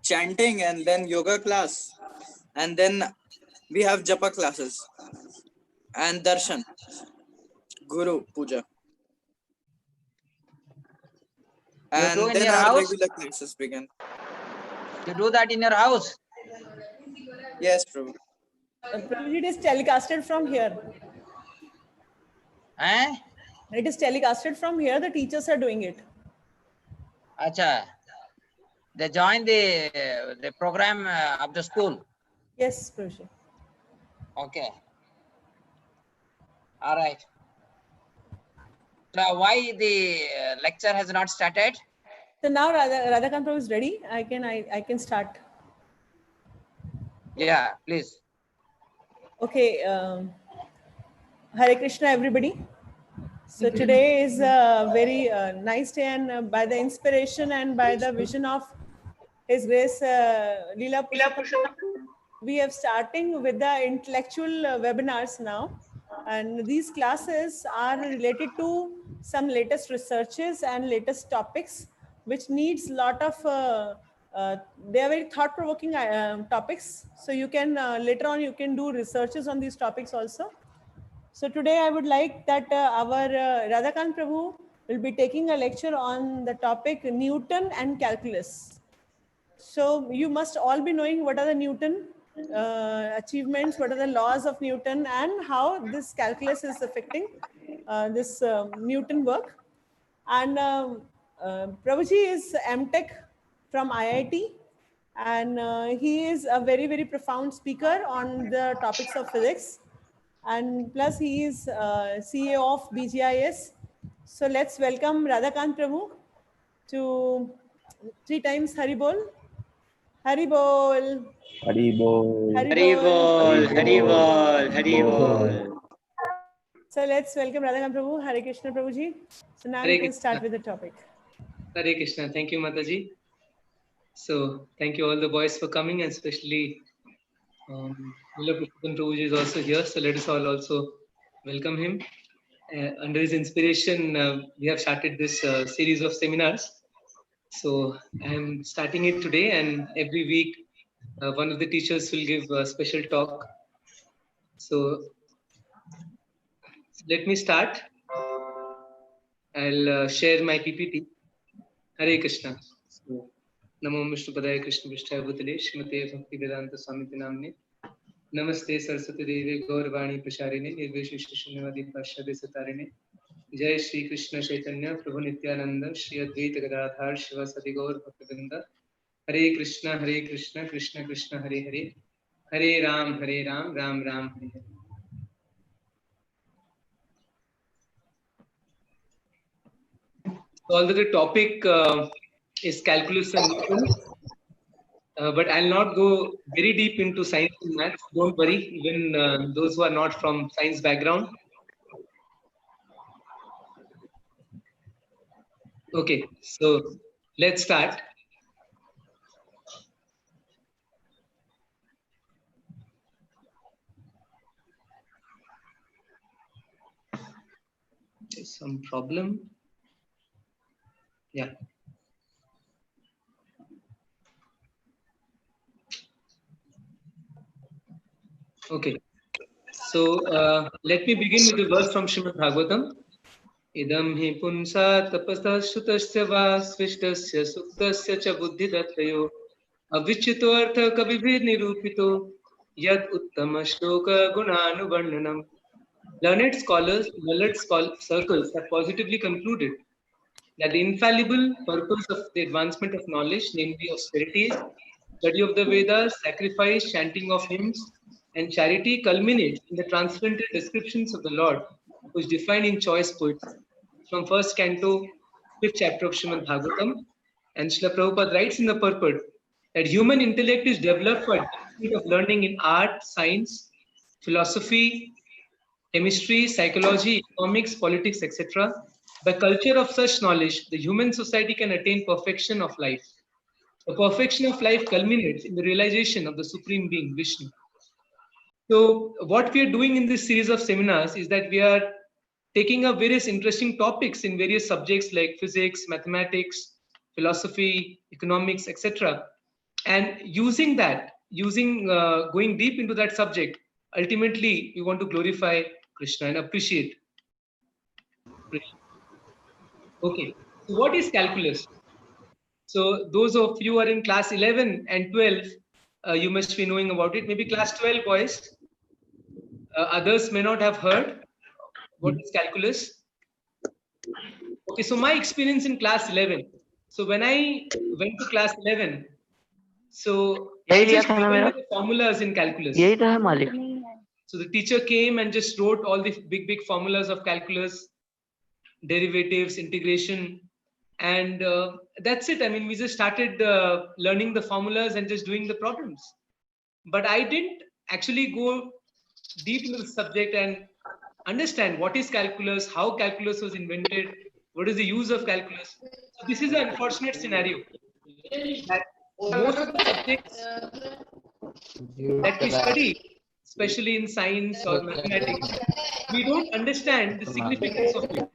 chanting, and then yoga class, and then we have japa classes and darshan, guru puja, You do and in then your our house? regular classes begin. You do that in your house? Yes, Prabhu. Prabhuji, it is telecasted from here. Eh? It is telecasted from here. The teachers are doing it. Acha. They join the program of the school. Yes, Prabhuji. Okay. All right. Now, why the lecture has not started? So now Radhakant Prabhu is ready. I can start. Yeah, please. Okay. Hare Krishna, everybody. So today is a very nice day, and by the inspiration and by the vision of His Grace Leela Purushottam, we are starting with the intellectual webinars now, and these classes are related to some latest researches and latest topics, which needs lot of. They are very thought-provoking topics. So you can later on you can do researches on these topics also. So today I would like that our Radhakant Prabhu will be taking a lecture on the topic Newton and calculus. So you must all be knowing what are the Newton achievements, what are the laws of Newton, and how this calculus is affecting this Newton work. And Prabhuji is MTech from IIT, and he is a very, very profound speaker on the topics of physics. And plus he is CEO of BGIS. So let's welcome Radhakant Prabhu to 3 times Haribol. Haribol. Haribol. Haribol, Haribol, Haribol. So let's welcome Radhakant Prabhu. Hare Krishna Prabhuji. So now you can start with the topic. Hare Krishna. Thank you, Mataji. So thank you all the boys for coming, and especially Leela Purushottam Prabhuji is also here. So let us all also welcome him. Under his inspiration, we have started this series of seminars. So I am starting it today, and every week one of the teachers will give a special talk. So let me start. I'll share my PPT. Hare Krishna. So, Namo Vishnu Padaya Krishna Vishtaya Bhutale Shrimate Bhakti Vedanta Swamiti Namne Namaste Saraswati Devi Gaurvani Prasharine Nirvishishta Shunyavadi Pashyade Satarine Jai Shri Krishna Chaitanya Prabhu Nityananda Shri Advaita Gadadhar Shivasati Gaur Bhaktivinda Hare Krishna Krishna Krishna Hare Hare Hare Ram Ram Ram Hare Hare. So although the topic is calculus and Newton, but I'll not go very deep into science and maths. Don't worry, even those who are not from science background. Okay, so let's start. There's some problem. Yeah. Okay. So let me begin with the verse from Srimad Bhagavatam. Idam hi punsa tapasa shutasya va svishtasya suktasya cha buddhidatrayo avichito artha kabibhir nirupito yad uttama shloka gunanuvarnanam. Learned circles have positively concluded that the infallible purpose of the advancement of knowledge, namely austerities, study of the Vedas, sacrifice, chanting of hymns, and charity, culminates in the transcendental descriptions of the Lord, which defined in choice poetry. From first canto, 5th chapter of Srimad Bhagavatam, and Srila Prabhupada writes in the purport that human intellect is developed for advancement of learning in art, science, philosophy, chemistry, psychology, economics, politics, etc. By culture of such knowledge, the human society can attain perfection of life. The perfection of life culminates in the realization of the Supreme Being, Vishnu. So, what we are doing in this series of seminars is that we are taking up various interesting topics in various subjects like physics, mathematics, philosophy, economics, etc. And going deep into that subject, ultimately we want to glorify Krishna and appreciate Krishna. Okay, so what is calculus? So those of you who are in class 11 and 12, you must be knowing about it. Maybe class 12 boys, others may not have heard what is calculus. Okay, so my experience in class 11. So when I went to class 11, so I just began with the formulas in calculus. यही तो है मालिक. So the teacher came and just wrote all the big formulas of calculus, derivatives, integration, and that's it. I mean, we just started learning the formulas and just doing the problems. But I didn't actually go deep into the subject and understand what is calculus, how calculus was invented, what is the use of calculus. So this is an unfortunate scenario that most of the subjects that we study, especially in science or mathematics, we don't understand the significance of it.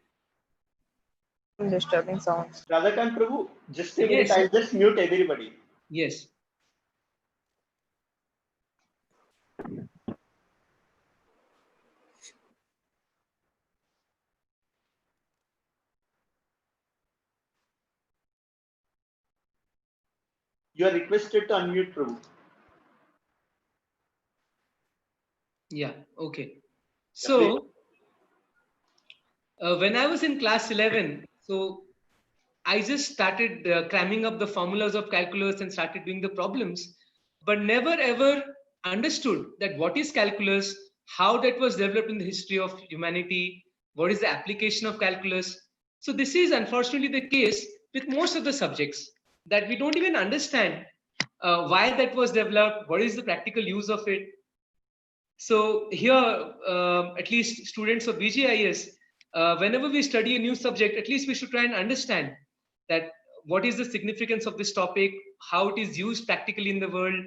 Disturbing sounds. Radhakant Prabhu, just a minute, Yes. I'll just mute everybody. Yes. You are requested to unmute Prabhu. Yeah. Okay. So when I was in class 11, so I just started cramming up the formulas of calculus and started doing the problems, but never ever understood that what is calculus, how that was developed in the history of humanity, what is the application of calculus. So this is unfortunately the case with most of the subjects, that we don't even understand why that was developed, what is the practical use of it. So here, at least students of BGIS, whenever we study a new subject, at least we should try and understand that what is the significance of this topic, how it is used practically in the world,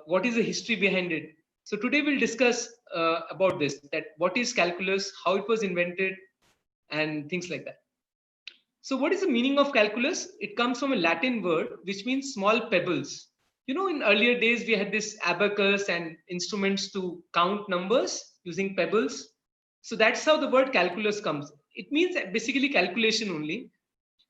what is the history behind it. So today we'll discuss about this, that what is calculus, how it was invented, and things like that. So what is the meaning of calculus? It comes from a Latin word which means small pebbles. You know, in earlier days we had this abacus and instruments to count numbers using pebbles. So that's how the word calculus comes. It means basically calculation only.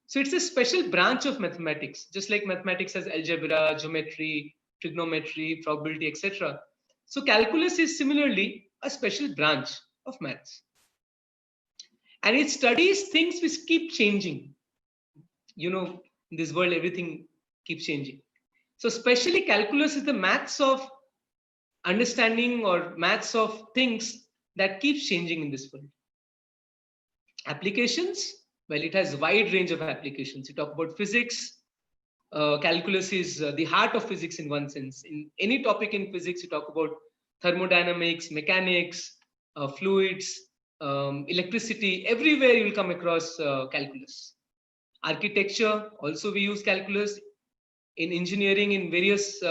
So it's a special branch of mathematics, just like mathematics has algebra, geometry, trigonometry, probability, etc. So calculus is similarly a special branch of maths. And it studies things which keep changing. You know, in this world, everything keeps changing. So especially calculus is the maths of understanding or maths of things that keeps changing in this world. Applications, well, it has a wide range of applications. You talk about physics. Calculus is the heart of physics in one sense. In any topic in physics, you talk about thermodynamics, mechanics, fluids, electricity. Everywhere you will come across calculus. Architecture, also we use calculus. In engineering, in various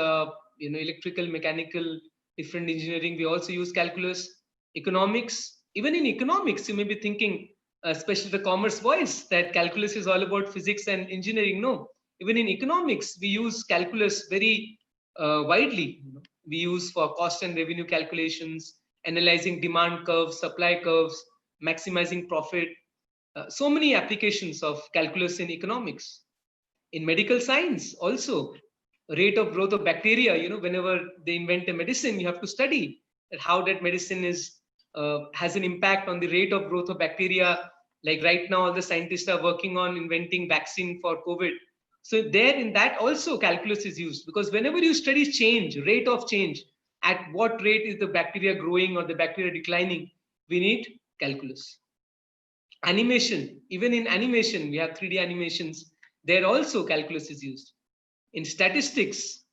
electrical, mechanical, different engineering, we also use calculus. Economics, even in economics, you may be thinking, especially the commerce boys, that calculus is all about physics and engineering. No, even in economics, we use calculus very widely. We use for cost and revenue calculations, analyzing demand curves, supply curves, maximizing profit. So many applications of calculus in economics. In medical science also, rate of growth of bacteria, whenever they invent a medicine, you have to study that how that medicine is has an impact on the rate of growth of bacteria. Like right now, all the scientists are working on inventing vaccine for COVID. So there in that also calculus is used, because whenever you study change, rate of change, at what rate is the bacteria growing or the bacteria declining, we need calculus. Animation, even in animation, we have 3D animations. There also calculus is used. In statistics,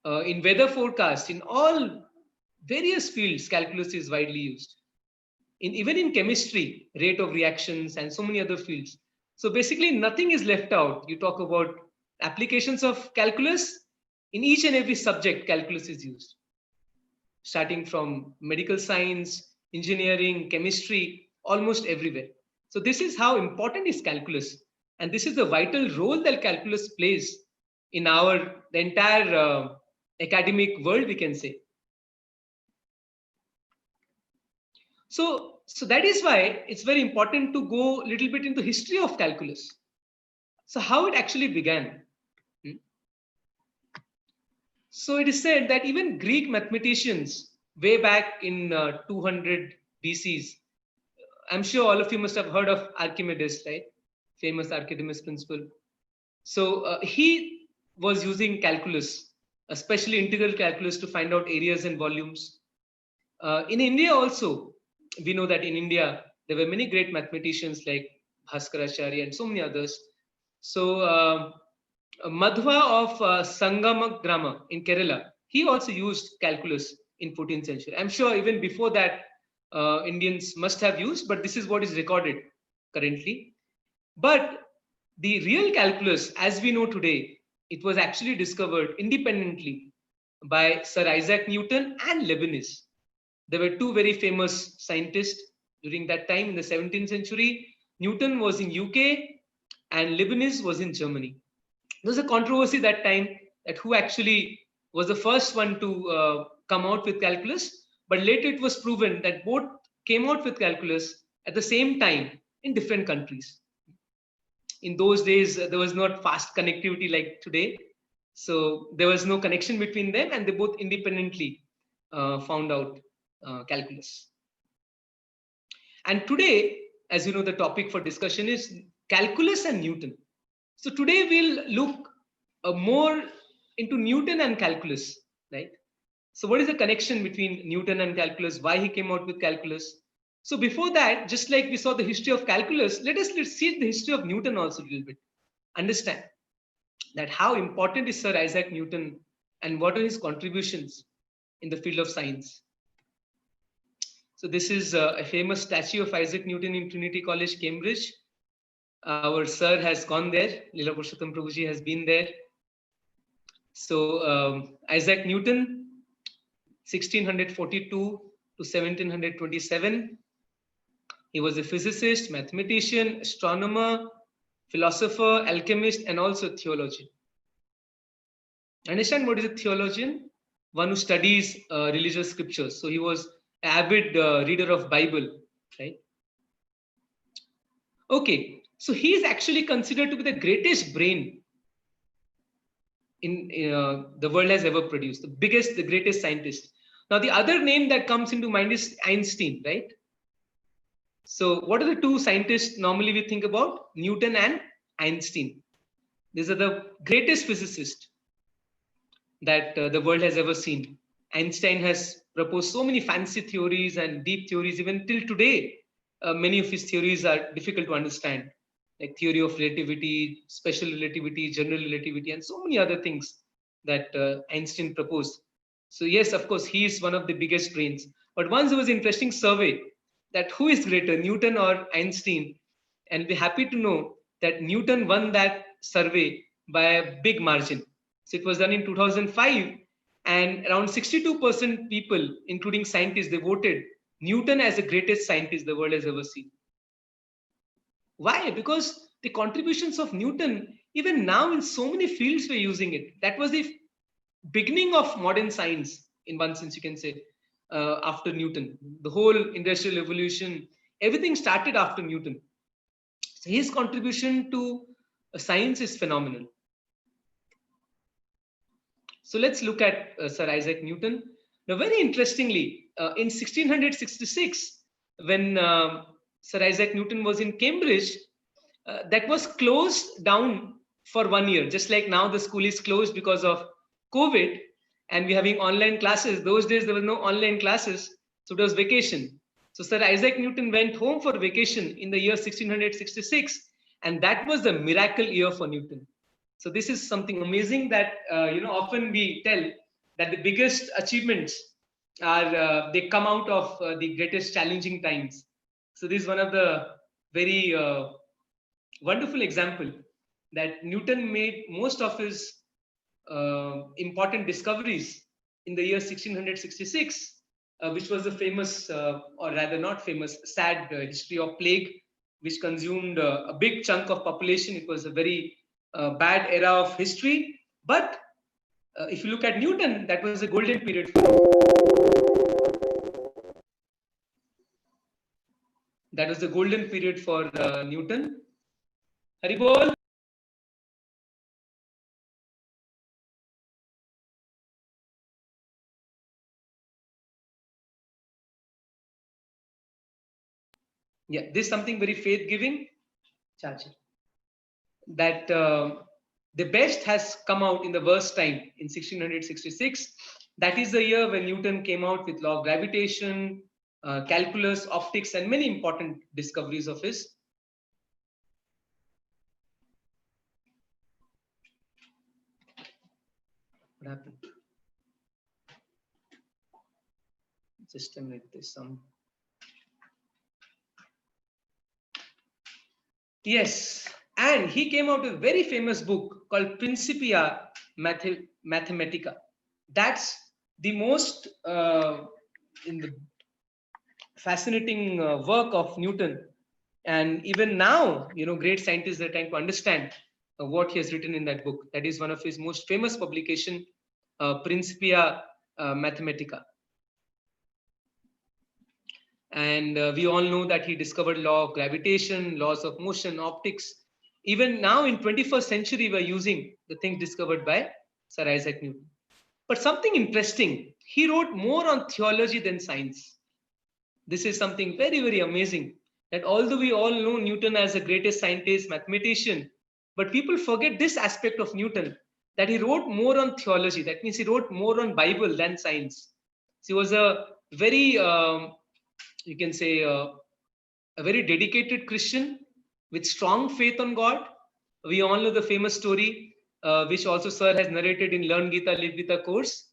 in weather forecast, in all various fields, calculus is widely used. Even in chemistry, rate of reactions and so many other fields. So basically nothing is left out. You talk about applications of calculus, in each and every subject, calculus is used. Starting from medical science, engineering, chemistry, almost everywhere. So this is how important is calculus. And this is the vital role that calculus plays in the entire academic world, we can say. So that is why it's very important to go a little bit into history of calculus. So how it actually began. So it is said that even Greek mathematicians way back in 200 BCs, I'm sure all of you must have heard of Archimedes, right? Famous Archimedes principle. So he was using calculus, especially integral calculus, to find out areas and volumes. In India also, we know that in India, there were many great mathematicians like Bhaskaracharya and so many others. So Madhva of Sangamagrama in Kerala, he also used calculus in 14th century. I'm sure even before that, Indians must have used, but this is what is recorded currently. But the real calculus, as we know today, it was actually discovered independently by Sir Isaac Newton and Leibniz. There were two very famous scientists during that time in the 17th century. Newton was in UK and Leibniz was in Germany. There was a controversy that time that who actually was the first one to come out with calculus, but later it was proven that both came out with calculus at the same time in different countries. In those days, there was not fast connectivity like today. So there was no connection between them, and they both independently found out calculus. And today, as you know, the topic for discussion is calculus and Newton. So today we'll look more into Newton and calculus, right? So what is the connection between Newton and calculus? Why he came out with calculus? So before that, just like we saw the history of calculus, let's see the history of Newton also a little bit. Understand that how important is Sir Isaac Newton and what are his contributions in the field of science. So this is a famous statue of Isaac Newton in Trinity College, Cambridge. Our sir has gone there. Lila Purushottam Prabhuji has been there. So Isaac Newton, 1642 to 1727. He was a physicist, mathematician, astronomer, philosopher, alchemist, and also theologian. Understand what is a theologian? One who studies religious scriptures. So he was an avid reader of Bible, right? Okay, so he is actually considered to be the greatest brain in the world has ever produced, the biggest, the greatest scientist. Now, the other name that comes into mind is Einstein, right? So what are the two scientists normally we think about? Newton and Einstein. These are the greatest physicists that the world has ever seen. Einstein has proposed so many fancy theories and deep theories. Even till today, many of his theories are difficult to understand, like theory of relativity, special relativity, general relativity, and so many other things that Einstein proposed. So yes, of course, he is one of the biggest brains. But once there was an interesting survey that who is greater, Newton or Einstein? And we're happy to know that Newton won that survey by a big margin. So it was done in 2005, and around 62% people, including scientists, they voted Newton as the greatest scientist the world has ever seen. Why? Because the contributions of Newton, even now in so many fields we're using it. That was the beginning of modern science, in one sense you can say, after Newton. The whole industrial revolution, everything started after Newton. So his contribution to science is phenomenal. So let's look at Sir Isaac Newton. Now, very interestingly, in 1666, when Sir Isaac Newton was in Cambridge, that was closed down for 1 year. Just like now the school is closed because of COVID and we're having online classes. Those days there was no online classes, so it was vacation. So Sir Isaac Newton went home for vacation in the year 1666, and that was the miracle year for Newton. So this is something amazing that often we tell that the biggest achievements are they come out of the greatest challenging times. So this is one of the very wonderful example that Newton made most of his important discoveries in the year 1666, which was the famous, or rather not famous, sad history of plague, which consumed a big chunk of population. It was a very bad era of history. But if you look at Newton, that was a golden period. That was the golden period for Newton. Haribol. Yeah, this is something very faith-giving. That the best has come out in the worst time in 1666. That is the year when Newton came out with law of gravitation, calculus, optics, and many important discoveries of his. What happened? Just a minute. There's some. Yes, and he came out with a very famous book called Principia Mathematica. That's the most in the fascinating work of Newton. And even now, great scientists are trying to understand what he has written in that book. That is one of his most famous publication, Principia Mathematica. And we all know that he discovered law of gravitation, laws of motion, optics. Even now in 21st century, we're using the things discovered by Sir Isaac Newton. But something interesting, he wrote more on theology than science. This is something very, very amazing. That although we all know Newton as the greatest scientist, mathematician, but people forget this aspect of Newton, that he wrote more on theology. That means he wrote more on Bible than science. So he was a very, you can say, a very dedicated Christian with strong faith on God. We all know the famous story, which also Sir has narrated in Learn Gita, Live Gita course.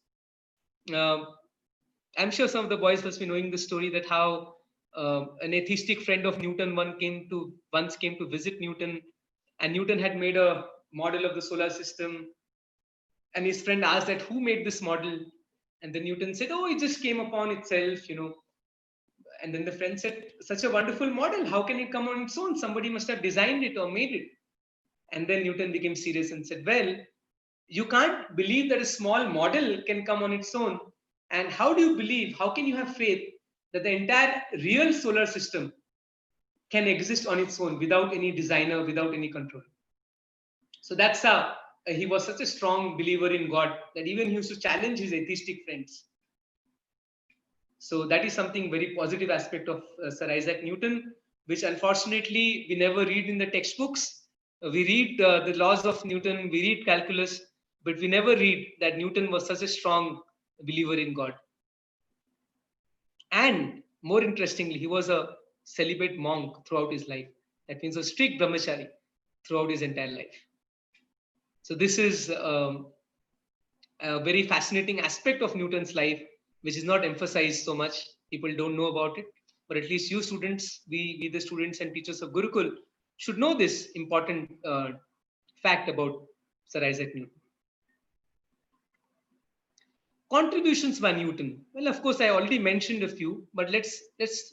I'm sure some of the boys must be knowing the story that how an atheistic friend of Newton once came to visit Newton, and Newton had made a model of the solar system, and his friend asked that who made this model, and then Newton said, "Oh, it just came upon itself, And then the friend said, "Such a wonderful model, how can it come on its own? Somebody must have designed it or made it." And then Newton became serious and said, "Well, you can't believe that a small model can come on its own. And how do you believe, how can you have faith that the entire real solar system can exist on its own without any designer, without any control?" So that's how he was such a strong believer in God that even he used to challenge his atheistic friends. So that is something very positive aspect of Sir Isaac Newton, which unfortunately we never read in the textbooks. We read the laws of Newton, we read calculus, but we never read that Newton was such a strong believer in God. And more interestingly, he was a celibate monk throughout his life. That means a strict brahmachari throughout his entire life. So this is a very fascinating aspect of Newton's life, which is not emphasized so much. People don't know about it, but at least you students, we the students and teachers of Gurukul, should know this important fact about Sir Isaac Newton. Contributions by Newton. Well, of course, I already mentioned a few, but let's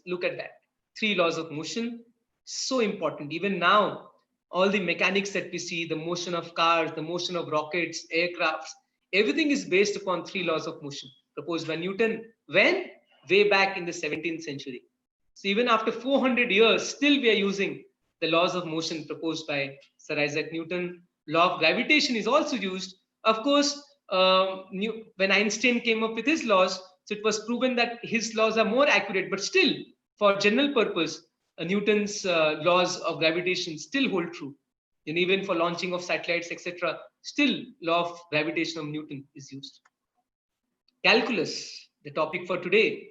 look at that. 3 laws of motion, so important. Even now, all the mechanics that we see, the motion of cars, the motion of rockets, aircrafts, everything is based upon 3 laws of motion proposed by Newton. When? Way back in the 17th century. So even after 400 years, still we are using the laws of motion proposed by Sir Isaac Newton. Law of gravitation is also used. Of course, when Einstein came up with his laws, so it was proven that his laws are more accurate, but still, for general purpose, Newton's laws of gravitation still hold true. And even for launching of satellites, etc., still law of gravitation of Newton is used. Calculus, the topic for today,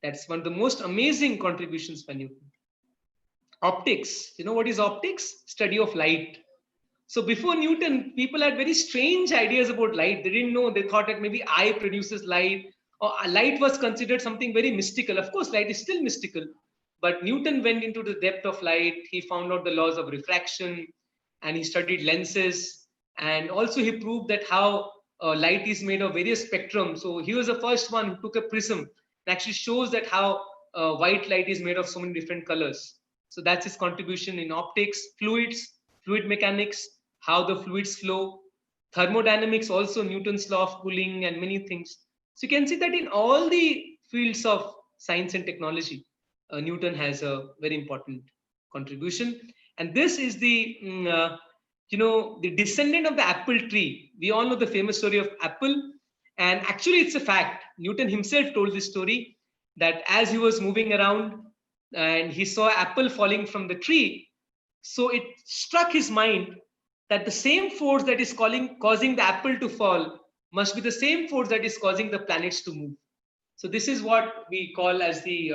that's one of the most amazing contributions by Newton. Optics, you know what is optics? Study of light. So before Newton, people had very strange ideas about light. They didn't know, they thought that maybe eye produces light, or light was considered something very mystical. Of course, light is still mystical, but Newton went into the depth of light. He found out the laws of refraction, and he studied lenses, and also he proved that how light is made of various spectrum. So he was the first one who took a prism and actually shows that how white light is made of so many different colors. So that's his contribution in optics. Fluid mechanics, how the fluids flow, thermodynamics also, Newton's law of cooling and many things. So you can see that in all the fields of science and technology, Newton has a very important contribution. And this is the, the descendant of the apple tree. We all know the famous story of apple. And actually it's a fact. Newton himself told this story that as he was moving around and he saw apple falling from the tree, so it struck his mind that the same force that is causing the apple to fall must be the same force that is causing the planets to move. So this is what we call as the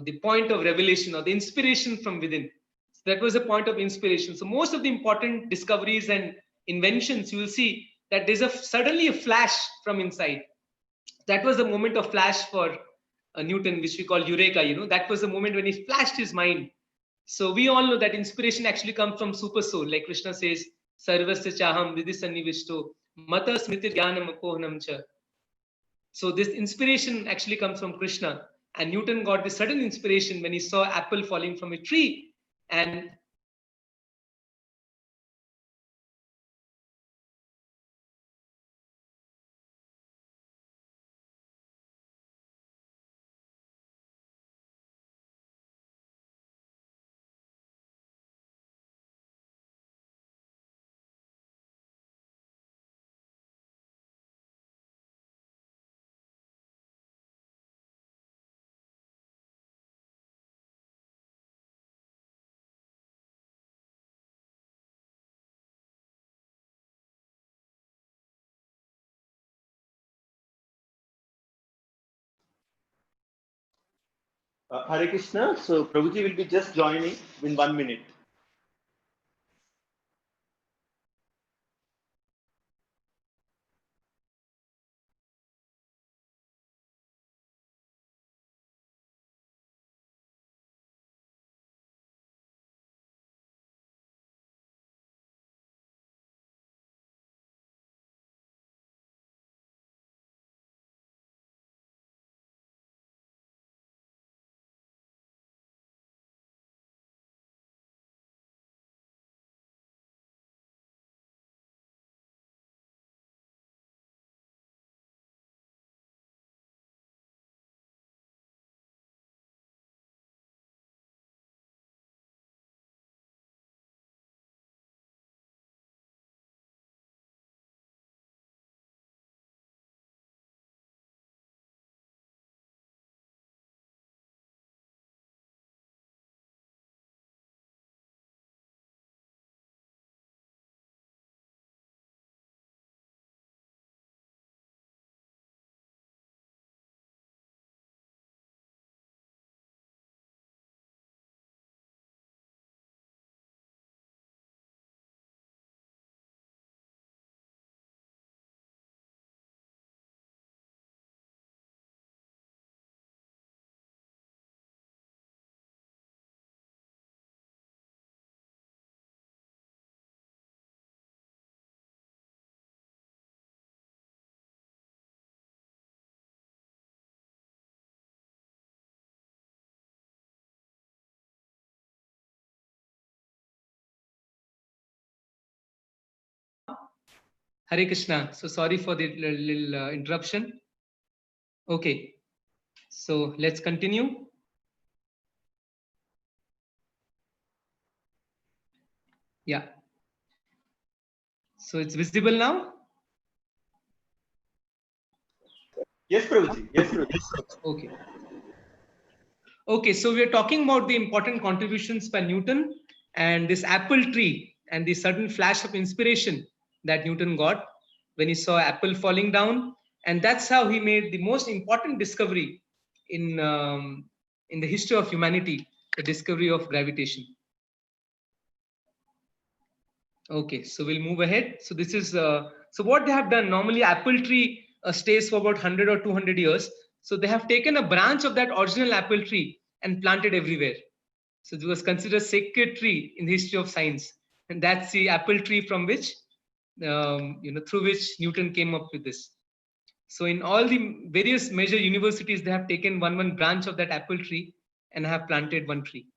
the point of revelation or the inspiration from within. So that was a point of inspiration. So most of the important discoveries and inventions, you will see that there's suddenly a flash from inside. That was the moment of flash for Newton, which we call eureka. That was the moment when he flashed his mind. So we all know that inspiration actually comes from super soul, like Krishna says, "Sarvasya chaham vidhi sannivishto mata smriti jnanam apohanam cha." So this inspiration actually comes from Krishna, and Newton got this sudden inspiration when he saw apple falling from a tree, and Hare Krishna. So Prabhuji will be just joining in 1 minute. Hare Krishna. So sorry for the little interruption. Okay, so let's continue. Yeah. So it's visible now? Yes, Prabhuji. Yes, Prabhuji. Okay. Okay, so we are talking about the important contributions by Newton and this apple tree and the sudden flash of inspiration that Newton got when he saw apple falling down. And that's how he made the most important discovery in the history of humanity, the discovery of gravitation. Okay, so we'll move ahead. So this is so what they have done. Normally, apple tree stays for about 100 or 200 years. So they have taken a branch of that original apple tree and planted everywhere. So it was considered sacred tree in the history of science, and that's the apple tree from which through which Newton came up with this. So in all the various major universities, they have taken one branch of that apple tree and have planted one tree.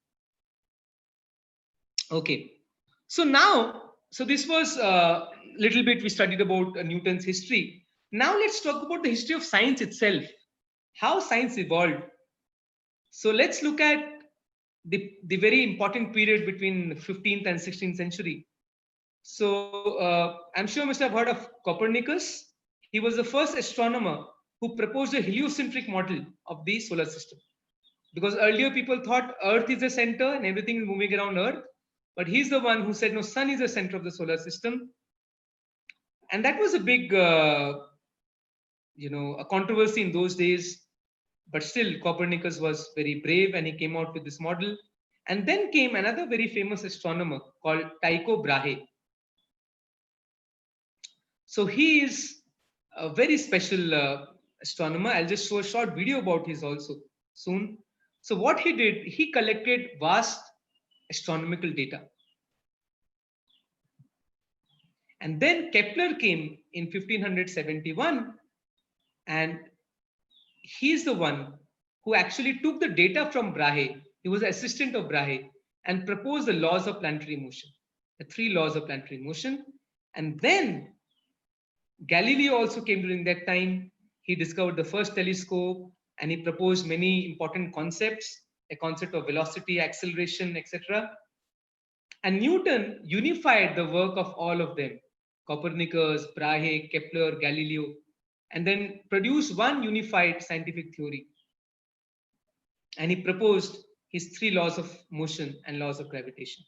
Okay. So now So this was a little bit we studied about Newton's history. Now let's talk about the history of science itself, how science evolved. So let's look at the very important period between 15th and 16th century. So I'm sure you must have heard of Copernicus. He was the first astronomer who proposed a heliocentric model of the solar system. Because earlier people thought Earth is the center and everything is moving around Earth. But he's the one who said, no, Sun is the center of the solar system. And that was a big, a controversy in those days. But still, Copernicus was very brave and he came out with this model. And then came another very famous astronomer called Tycho Brahe. So he is a very special astronomer. I'll just show a short video about his also soon. So what he did, he collected vast astronomical data. And then Kepler came in 1571, and he's the one who actually took the data from Brahe. He was the assistant of Brahe and proposed the laws of planetary motion, the 3 laws of planetary motion. And then Galileo also came during that time. He discovered the first telescope and he proposed many important concepts, a concept of velocity, acceleration, etc. And Newton unified the work of all of them, Copernicus, Brahe, Kepler, Galileo, and then produced one unified scientific theory. And he proposed his 3 laws of motion and laws of gravitation.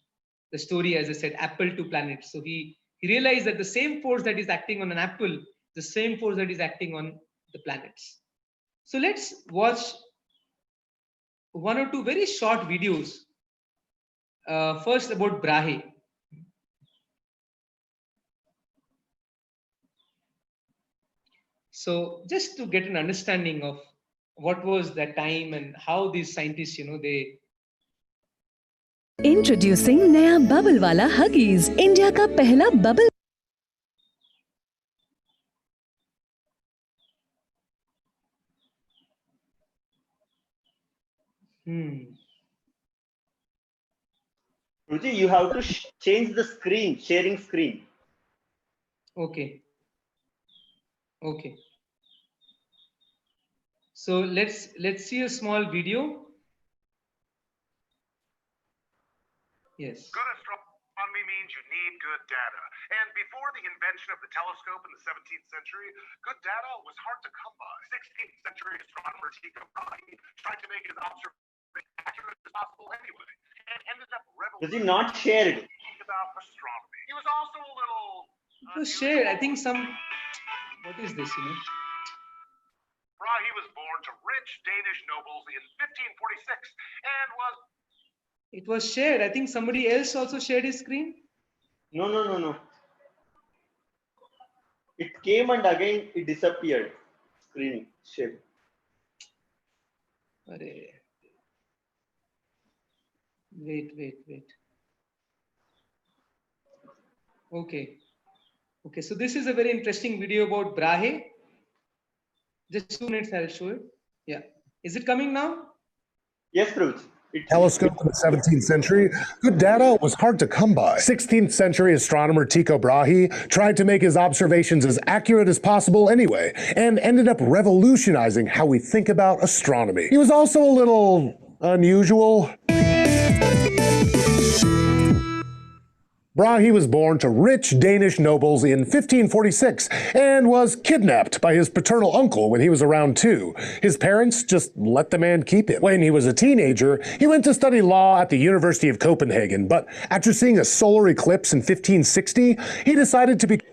The story, as I said, apple to planet. So he realized that the same force that is acting on an apple, the same force that is acting on the planets. So let's watch 1 or 2 very short videos. First about Brahe. So just to get an understanding of what was that time and how these scientists, they introducing नया bubble वाला Huggies, India का पहला bubble. Ruchi, you have to change the screen, sharing screen. Okay. So let's see a small video. Yes. Good astronomy means you need good data. And before the invention of the telescope in the 17th century, good data was hard to come by. 16th century astronomer Tycho Brahe tried to make his observations accurate as possible anyway, and ended up Does he not share it? about astronomy. He was also a little It was shared. I think some. What is this? Brahe was born to rich Danish nobles in 1546 and was. It was shared. I think somebody else also shared his screen. No. It came and again it disappeared. Screen share. Wait. Okay. So this is a very interesting video about Brahe. Just 2 minutes, I'll show it. Yeah. Is it coming now? Yes, Prabhuji. Telescope in the 17th century, good data was hard to come by. 16th century astronomer Tycho Brahe tried to make his observations as accurate as possible anyway, and ended up revolutionizing how we think about astronomy. He was also a little unusual. Brahe was born to rich Danish nobles in 1546 and was kidnapped by his paternal uncle when he was around 2. His parents just let the man keep him. When he was a teenager, he went to study law at the University of Copenhagen, but after seeing a solar eclipse in 1560, he decided to become.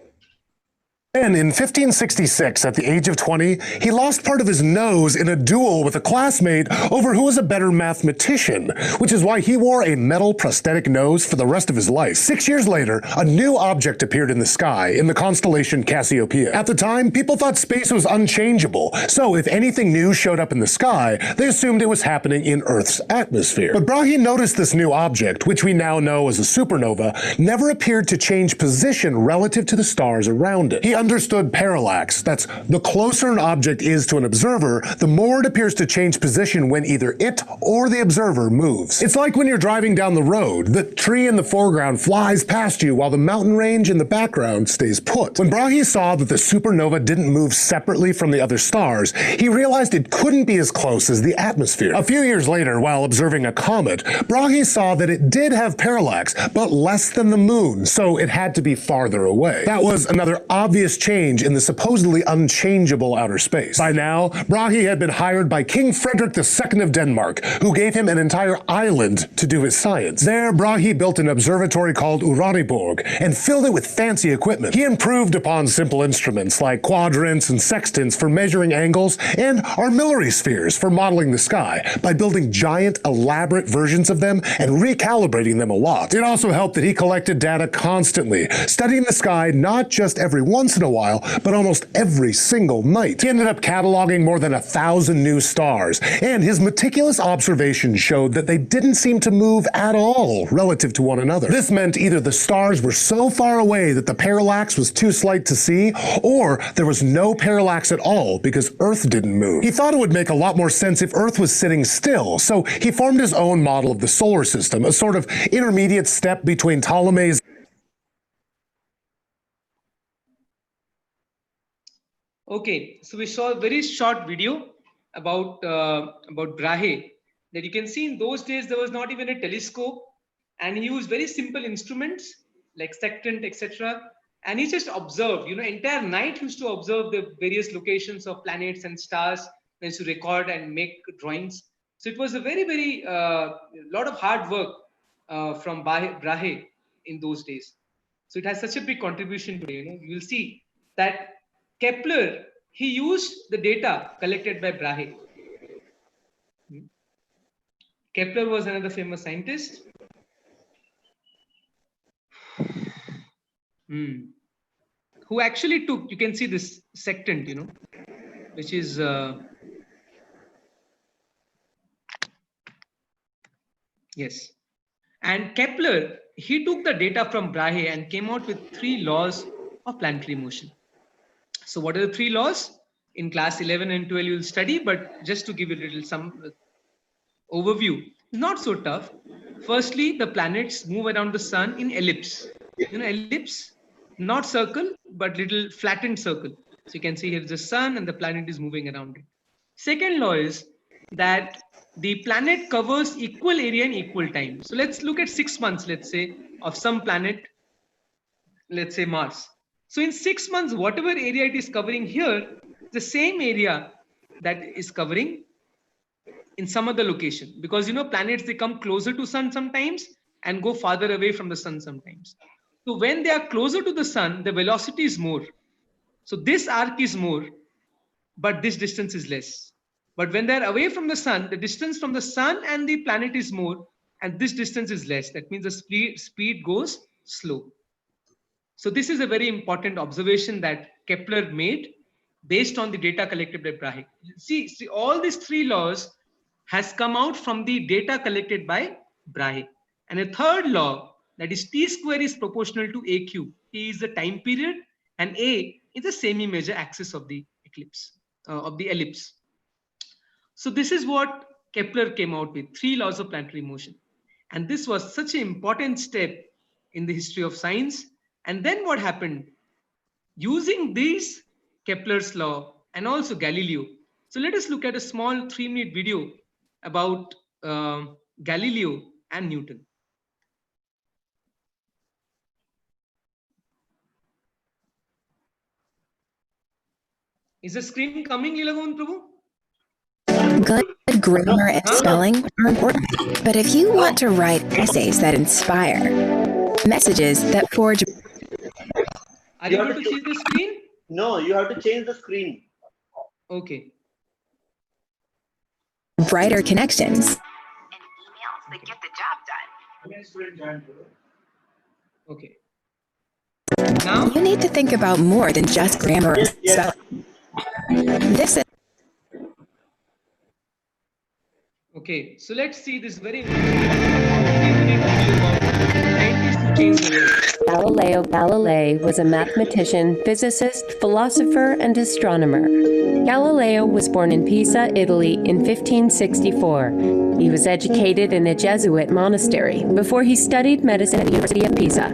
Then, in 1566, at the age of 20, he lost part of his nose in a duel with a classmate over who was a better mathematician, which is why he wore a metal prosthetic nose for the rest of his life. 6 years later, a new object appeared in the sky in the constellation Cassiopeia. At the time, people thought space was unchangeable, so if anything new showed up in the sky, they assumed it was happening in Earth's atmosphere. But Brahe noticed this new object, which we now know as a supernova, never appeared to change position relative to the stars around it. He understood parallax. That's the closer an object is to an observer, the more it appears to change position when either it or the observer moves. It's like when you're driving down the road. The tree in the foreground flies past you while the mountain range in the background stays put. When Brahe saw that the supernova didn't move separately from the other stars, he realized it couldn't be as close as the atmosphere. A few years later, while observing a comet, Brahe saw that it did have parallax, but less than the moon, so it had to be farther away. That was another obvious change in the supposedly unchangeable outer space. By now, Brahe had been hired by King Frederick II of Denmark, who gave him an entire island to do his science. There, Brahe built an observatory called Uraniborg and filled it with fancy equipment. He improved upon simple instruments like quadrants and sextants for measuring angles and armillary spheres for modeling the sky by building giant, elaborate versions of them and recalibrating them a lot. It also helped that he collected data constantly, studying the sky not just every once in a while, but almost every single night. He ended up cataloging more than 1,000 new stars, and his meticulous observations showed that they didn't seem to move at all relative to one another. This meant either the stars were so far away that the parallax was too slight to see, or there was no parallax at all because Earth didn't move. He thought it would make a lot more sense if Earth was sitting still, so he formed his own model of the solar system, a sort of intermediate step between Ptolemy's. Okay, so we saw a very short video about Brahe. That you can see in those days there was not even a telescope, and he used very simple instruments like sextant, etc. And he just observed, entire night he used to observe the various locations of planets and stars. He used to record and make drawings. So it was a very, very lot of hard work from Brahe in those days. So it has such a big contribution today. You will see that Kepler, he used the data collected by Brahe. Kepler was another famous scientist. Who actually took, you can see this sextant, which is yes. And Kepler, he took the data from Brahe and came out with 3 laws of planetary motion. So what are the 3 laws? In class 11 and 12 you will study, but just to give you a little some overview, it's not so tough. Firstly, the planets move around the sun in ellipse. Ellipse, not circle, but little flattened circle. So you can see here the sun and the planet is moving around it. Second law is that the planet covers equal area in equal time. So let's look at 6 months, let's say, of some planet, let's say Mars. So in 6 months, whatever area it is covering here, the same area that is covering in some other location. Because planets, they come closer to sun sometimes and go farther away from the sun sometimes. So when they are closer to the sun, the velocity is more. So this arc is more, but this distance is less. But when they're away from the sun, the distance from the sun and the planet is more, and this distance is less. That means the speed goes slow. So this is a very important observation that Kepler made based on the data collected by Brahe. See, all these 3 laws has come out from the data collected by Brahe. And a third law, that is T square is proportional to AQ. T is the time period and A is the semi-major axis of the eclipse, of the ellipse. So this is what Kepler came out with, 3 laws of planetary motion. And this was such an important step in the history of science. And then what happened? Using these Kepler's law and also Galileo. So let us look at a small 3-minute video about Galileo and Newton. Is the screen coming, Lilagon Prabhu? Good grammar and spelling are important, but if you want to write essays that inspire, messages that forge... Are you able to see the screen? No, you have to change the screen. Okay. Brighter connections. And emails that get the job done. Okay. Now You need to think about more than just grammar and spelling. This is okay, so let's see this very important 3-minute video about scientists who change the world. Galileo Galilei was a mathematician, physicist, philosopher, and astronomer. Galileo was born in Pisa, Italy in 1564. He was educated in a Jesuit monastery before he studied medicine at the University of Pisa.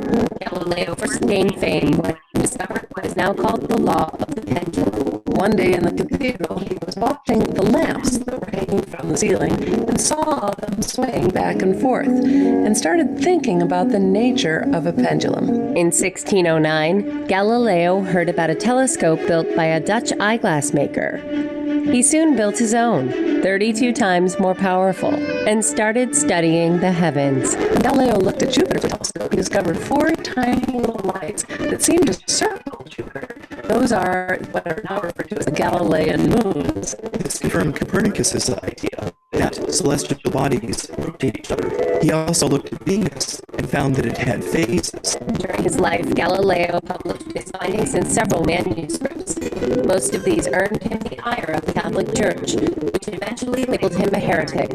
Galileo first gained fame when he discovered what is now called the law of the pendulum. One day in the cathedral, he was watching the lamps that were hanging from the ceiling and saw them swaying back and forth, and started thinking about the nature of a pendulum. In 1609, Galileo heard about a telescope built by a Dutch eyeglass maker. He soon built his own, 32 times more powerful, and started studying the heavens. When Galileo looked at Jupiter's telescope, he discovered 4 tiny little lights that seemed to circle Jupiter. Those are what are now referred to as the Galilean moons. This confirmed Copernicus's idea that celestial bodies rotate each other. He also looked at Venus and found that it had phases. During his life, Galileo published his findings in several manuscripts. Most of these earned him the ire of the Catholic Church, which eventually labeled him a heretic.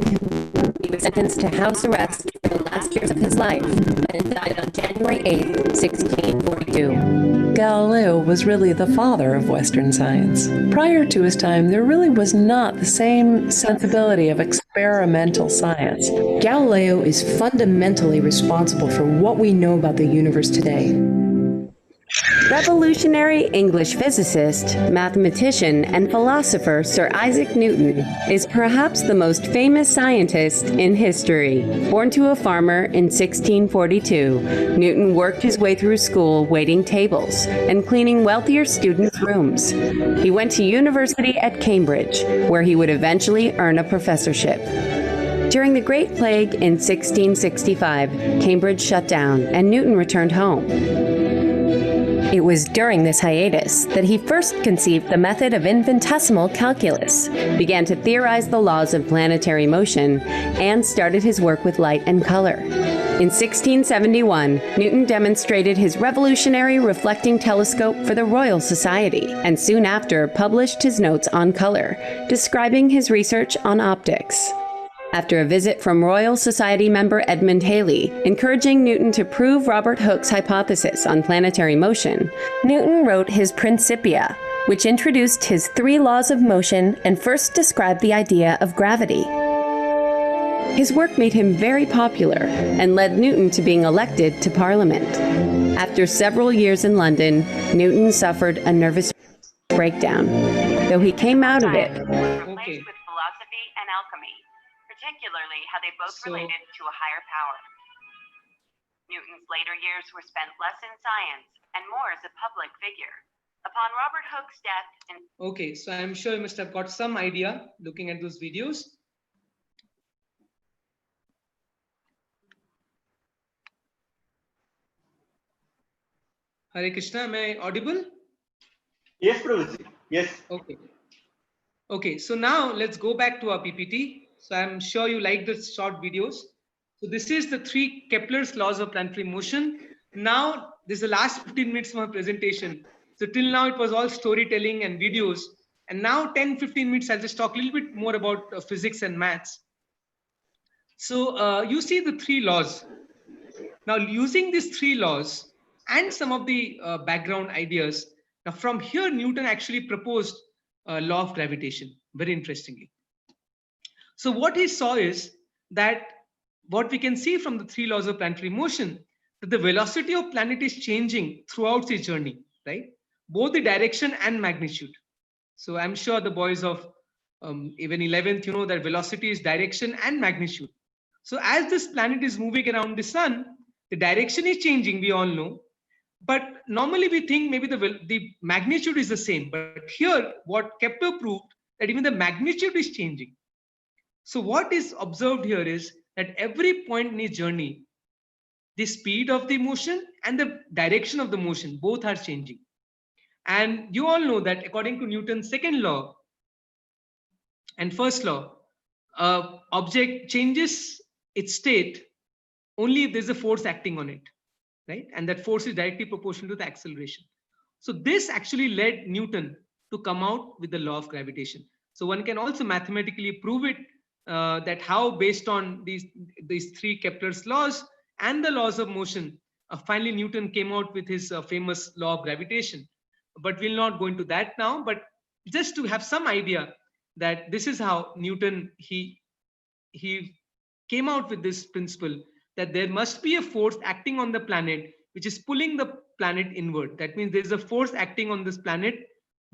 He was sentenced to house arrest for the last years of his life and died on January 8, 1642. Galileo was really the father of Western science. Prior to his time, there really was not the same sensibility of experimental science. Galileo is fundamentally responsible for what we know about the universe today. Revolutionary English physicist, mathematician, and philosopher Sir Isaac Newton is perhaps the most famous scientist in history. Born to a farmer in 1642, Newton worked his way through school waiting tables and cleaning wealthier students' rooms. He went to university at Cambridge, where he would eventually earn a professorship. During the Great Plague in 1665, Cambridge shut down and Newton returned home. It was during this hiatus that he first conceived the method of infinitesimal calculus, began to theorize the laws of planetary motion, and started his work with light and color. In 1671, Newton demonstrated his revolutionary reflecting telescope for the Royal Society, and soon after published his notes on color, describing his research on optics. After a visit from Royal Society member Edmund Halley, encouraging Newton to prove Robert Hooke's hypothesis on planetary motion, Newton wrote his Principia, which introduced his 3 laws of motion and first described the idea of gravity. His work made him very popular and led Newton to being elected to Parliament. After several years in London, Newton suffered a nervous breakdown, though he came out of it. Replaced with philosophy and alchemy, particularly how they both related to a higher power. Newton's later years were spent less in science and more as a public figure. Upon Robert Hooke's death in... Okay, so I'm sure you must have got some idea looking at those videos. Hare Krishna, am I audible? Yes, Prabhuji. Yes. Okay. Okay, so now let's go back to our PPT. So I'm sure you like the short videos. So this is the 3 Kepler's laws of planetary motion. Now this is the last 15 minutes of my presentation. So till now it was all storytelling and videos. And now 10-15 minutes I'll just talk a little bit more about physics and maths. So you see the 3 laws. Now using these 3 laws and some of the background ideas, now from here Newton actually proposed a law of gravitation, very interestingly. So what he saw is that what we can see from the 3 laws of planetary motion, that the velocity of planet is changing throughout its journey, right? Both the direction and magnitude. So I'm sure the boys of even 11th, you know that velocity is direction and magnitude. So as this planet is moving around the sun, the direction is changing, we all know. But normally we think maybe the magnitude is the same. But here, what Kepler proved, that even the magnitude is changing. So what is observed here is that every point in his journey, the speed of the motion and the direction of the motion, both are changing. And you all know that according to Newton's second law and first law, object changes its state only if there's a force acting on it, right? And that force is directly proportional to the acceleration. So this actually led Newton to come out with the law of gravitation. So one can also mathematically prove it, that how based on these 3 Kepler's laws and the laws of motion, Finally, Newton came out with his famous law of gravitation. But we'll not go into that now. But just to have some idea that this is how Newton, he came out with this principle that there must be a force acting on the planet which is pulling the planet inward. That means there's a force acting on this planet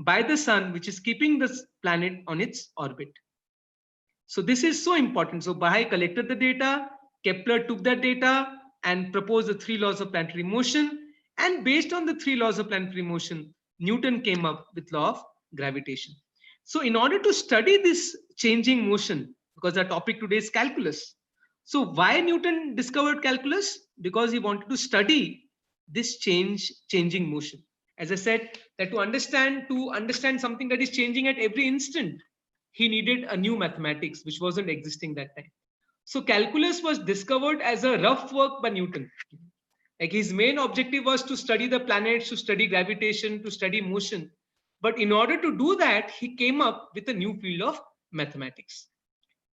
by the sun which is keeping this planet on its orbit. So this is so important. So Baha'i collected the data, Kepler took that data and proposed the 3 laws of planetary motion, and based on the 3 laws of planetary motion, Newton came up with law of gravitation. So in order to study this changing motion, because our topic today is calculus. So why Newton discovered calculus? Because he wanted to study this changing motion. As I said, that to understand something that is changing at every instant, he needed a new mathematics which wasn't existing that time. So calculus was discovered as a rough work by Newton. Like his main objective was to study the planets, to study gravitation, to study motion. But in order to do that, he came up with a new field of mathematics.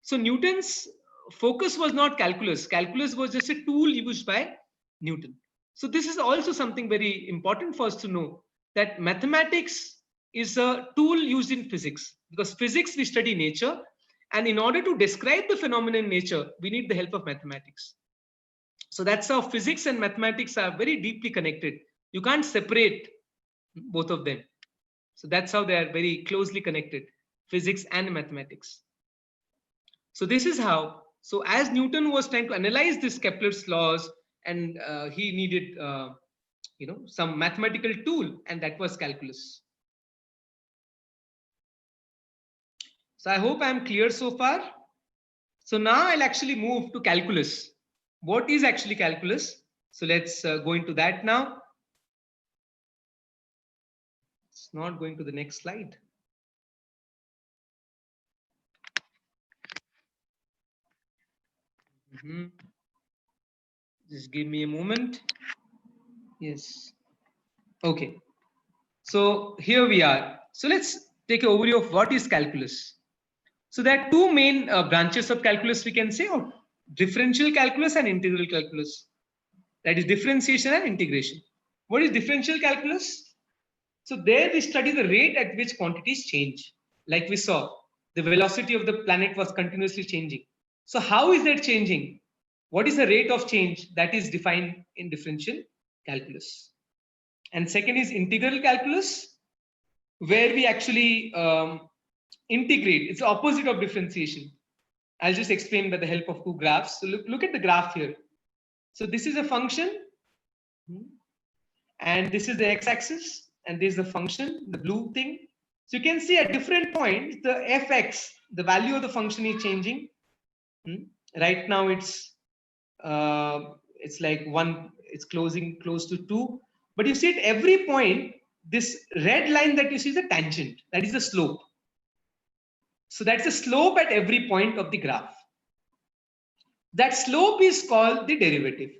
So Newton's focus was not calculus. Calculus was just a tool used by Newton. So this is also something very important for us to know, that mathematics is a tool used in physics, because physics we study nature, and in order to describe the phenomenon in nature, we need the help of mathematics. So that's how physics and mathematics are very deeply connected. You can't separate both of them. So that's how they are very closely connected, physics and mathematics. So this is how, so as Newton was trying to analyze this Kepler's laws, and he needed, some mathematical tool, and that was calculus. So I hope I'm clear so far. So now I'll actually move to calculus. What is actually calculus? So let's go into that now. It's not going to the next slide. Just give me a moment. Yes. Okay. So here we are. So let's take an overview of what is calculus. So there are 2 main branches of calculus we can say, or differential calculus and integral calculus. That is differentiation and integration. What is differential calculus? So there we study the rate at which quantities change. Like we saw, the velocity of the planet was continuously changing. So how is that changing? What is the rate of change? That is defined in differential calculus. And second is integral calculus, where we actually integrate. It's the opposite of differentiation. I'll just explain by the help of 2 graphs. So look at the graph here. So this is a function, and this is the x-axis, and this is the function, the blue thing. So you can see at different points, the fx, the value of the function is changing. Right now it's like 1, it's closing close to 2. But you see at every point, this red line that you see is a tangent, that is the slope. So that's the slope at every point of the graph. That slope is called the derivative.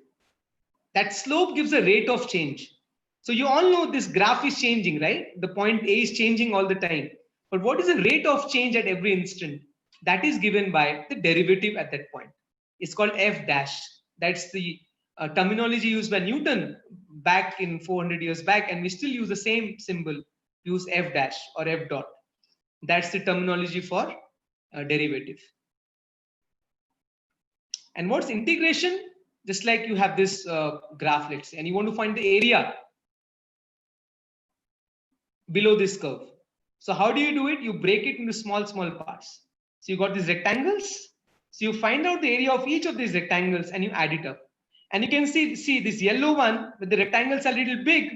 That slope gives a rate of change. So you all know this graph is changing, right? The point A is changing all the time. But what is the rate of change at every instant? That is given by the derivative at that point. It's called f dash. That's the terminology used by Newton back in 400 years back, and we still use the same symbol, use f dash or f dot. That's the terminology for derivative. And what's integration? Just like you have this graph, let's say, and you want to find the area below this curve. So how do you do it? You break it into small parts. So you got these rectangles. So you find out the area of each of these rectangles and you add it up. And you can see this yellow one, when the rectangles are a little big,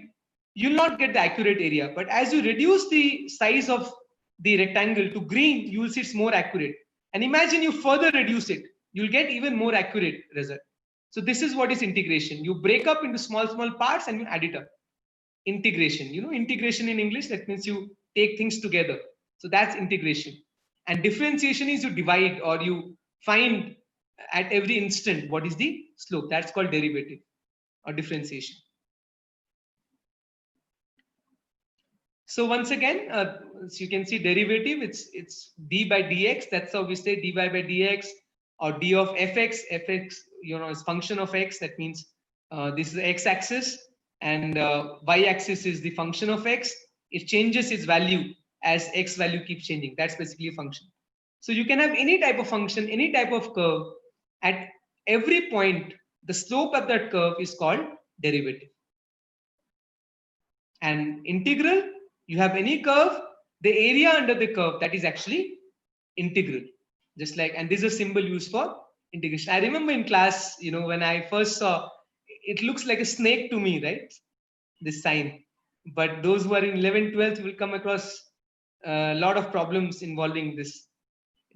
you'll not get the accurate area. But as you reduce the size of the rectangle to green, you will see it's more accurate. And imagine you further reduce it, you'll get even more accurate result. So this is what is integration. You break up into small parts and you add it up. Integration, integration in English, that means you take things together. So that's integration. And differentiation is you divide, or you find at every instant what is the slope. That's called derivative or differentiation. So once again, so you can see derivative, it's d by dx. That's how we say dy by dx, or d of fx. Fx, is function of x. That means This is the x-axis, and y-axis is the function of x. It changes its value as x value keeps changing. That's basically a function. So you can have any type of function, any type of curve. At every point, the slope of that curve is called derivative. And integral, you have any curve, the area under the curve, that is actually integral. Just like, and this is a symbol used for integration. I remember in class, when I first saw, it looks like a snake to me, right? This sign. But those who are in 11th, 12th will come across a lot of problems involving this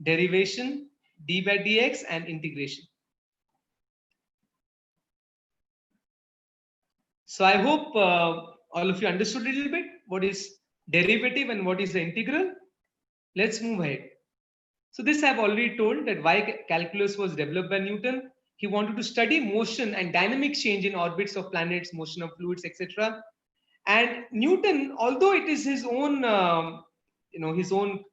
derivation, d by dx, and integration. So I hope all of you understood a little bit what is derivative and what is the integral. Let's move ahead. So this I've already told that why calculus was developed by Newton. He wanted to study motion and dynamic change in orbits of planets, motion of fluids, etc. And Newton, although it is his own, his own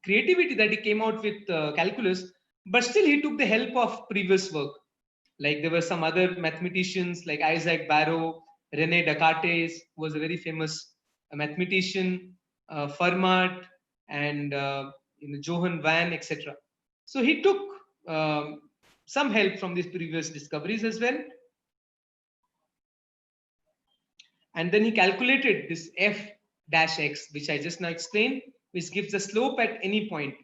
creativity that he came out with calculus, but still he took the help of previous work. Like there were some other mathematicians like Isaac Barrow, René Descartes was a very famous mathematician, Fermat, and Johann Van, etc. So he took some help from these previous discoveries as well. And then he calculated this f dash x, which I just now explained, which gives the slope at any point.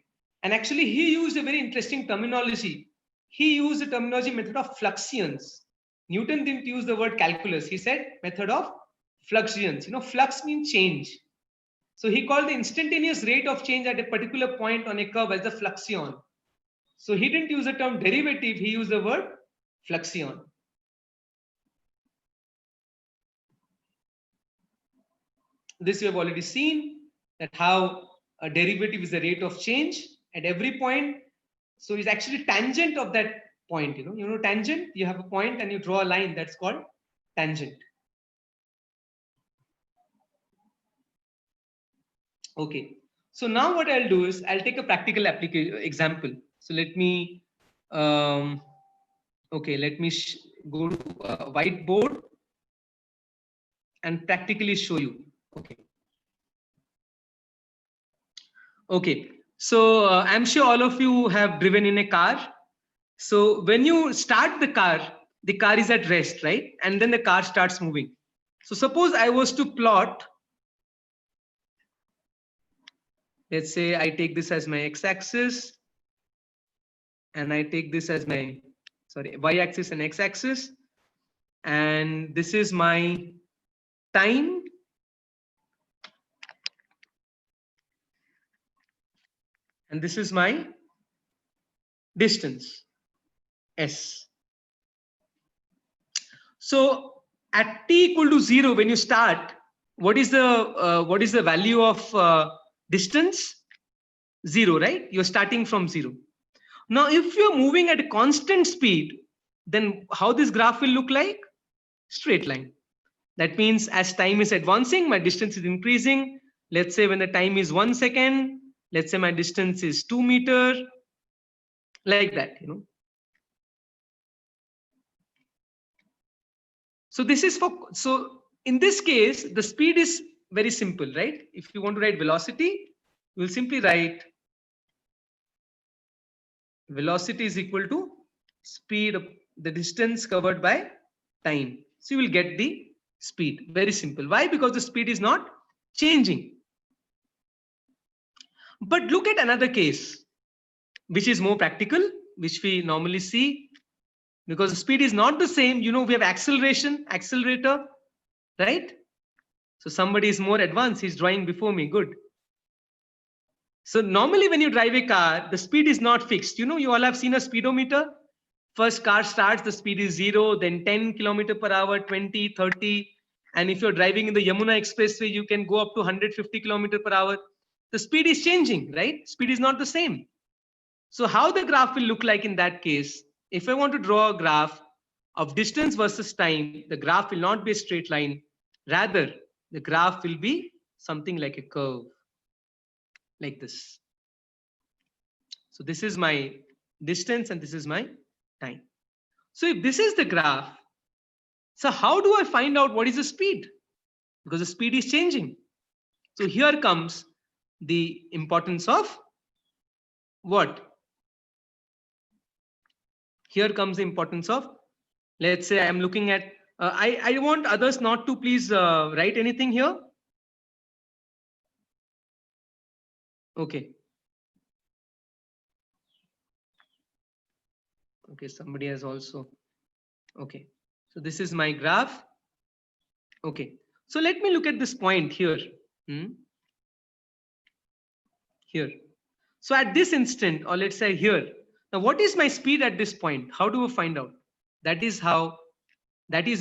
And actually he used a very interesting terminology. He used the terminology method of fluxions. Newton didn't use the word calculus. He said method of fluxions. Flux means change. So he called the instantaneous rate of change at a particular point on a curve as the fluxion. So he didn't use the term derivative. He used the word fluxion. This we have already seen, that how a derivative is the rate of change at every point. So it's actually tangent of that point. Tangent, you have a point and you draw a line, that's called tangent. Okay, so now what I'll do is I'll take a practical example. So let me let me go to whiteboard and practically show you. Okay, so I'm sure all of you have driven in a car. So when you start the car is at rest, right? And then the car starts moving. So suppose I was to plot, let's say I take this as my x-axis and I take this as my, y-axis and x-axis. And this is my time. And this is my distance, s. So at t equal to 0, when you start, what is the value of distance? 0, right? You're starting from 0. Now, if you're moving at a constant speed, then how this graph will look like? Straight line. That means as time is advancing, my distance is increasing. Let's say when the time is 1 second, let's say my distance is 2 meters, like that, So this is so in this case, the speed is very simple, right? If you want to write velocity, we'll simply write velocity is equal to speed of the distance covered by time. So you will get the speed. Very simple. Why? Because the speed is not changing. But look at another case, which is more practical, which we normally see. Because the speed is not the same, we have acceleration, accelerator, right? So somebody is more advanced, he's drawing before me, good. So normally when you drive a car, the speed is not fixed. You all have seen a speedometer. First car starts, the speed is 0, then 10 km/h, 20, 30. And if you're driving in the Yamuna Expressway, you can go up to 150 km/h. The speed is changing, right? Speed is not the same. So how the graph will look like in that case? If I want to draw a graph of distance versus time, the graph will not be a straight line. Rather, the graph will be something like a curve, like this. So this is my distance and this is my time. So if this is the graph, So how do I find out what is the speed? Because the speed is changing. So here comes the importance of what? Here comes the importance of, let's say I am looking at, I want others not to please write anything here. Okay. Okay, somebody has also. Okay. So this is my graph. Okay. So let me look at this point here. Here. So at this instant, or let's say here, now what is my speed at this point? How do we find out? That is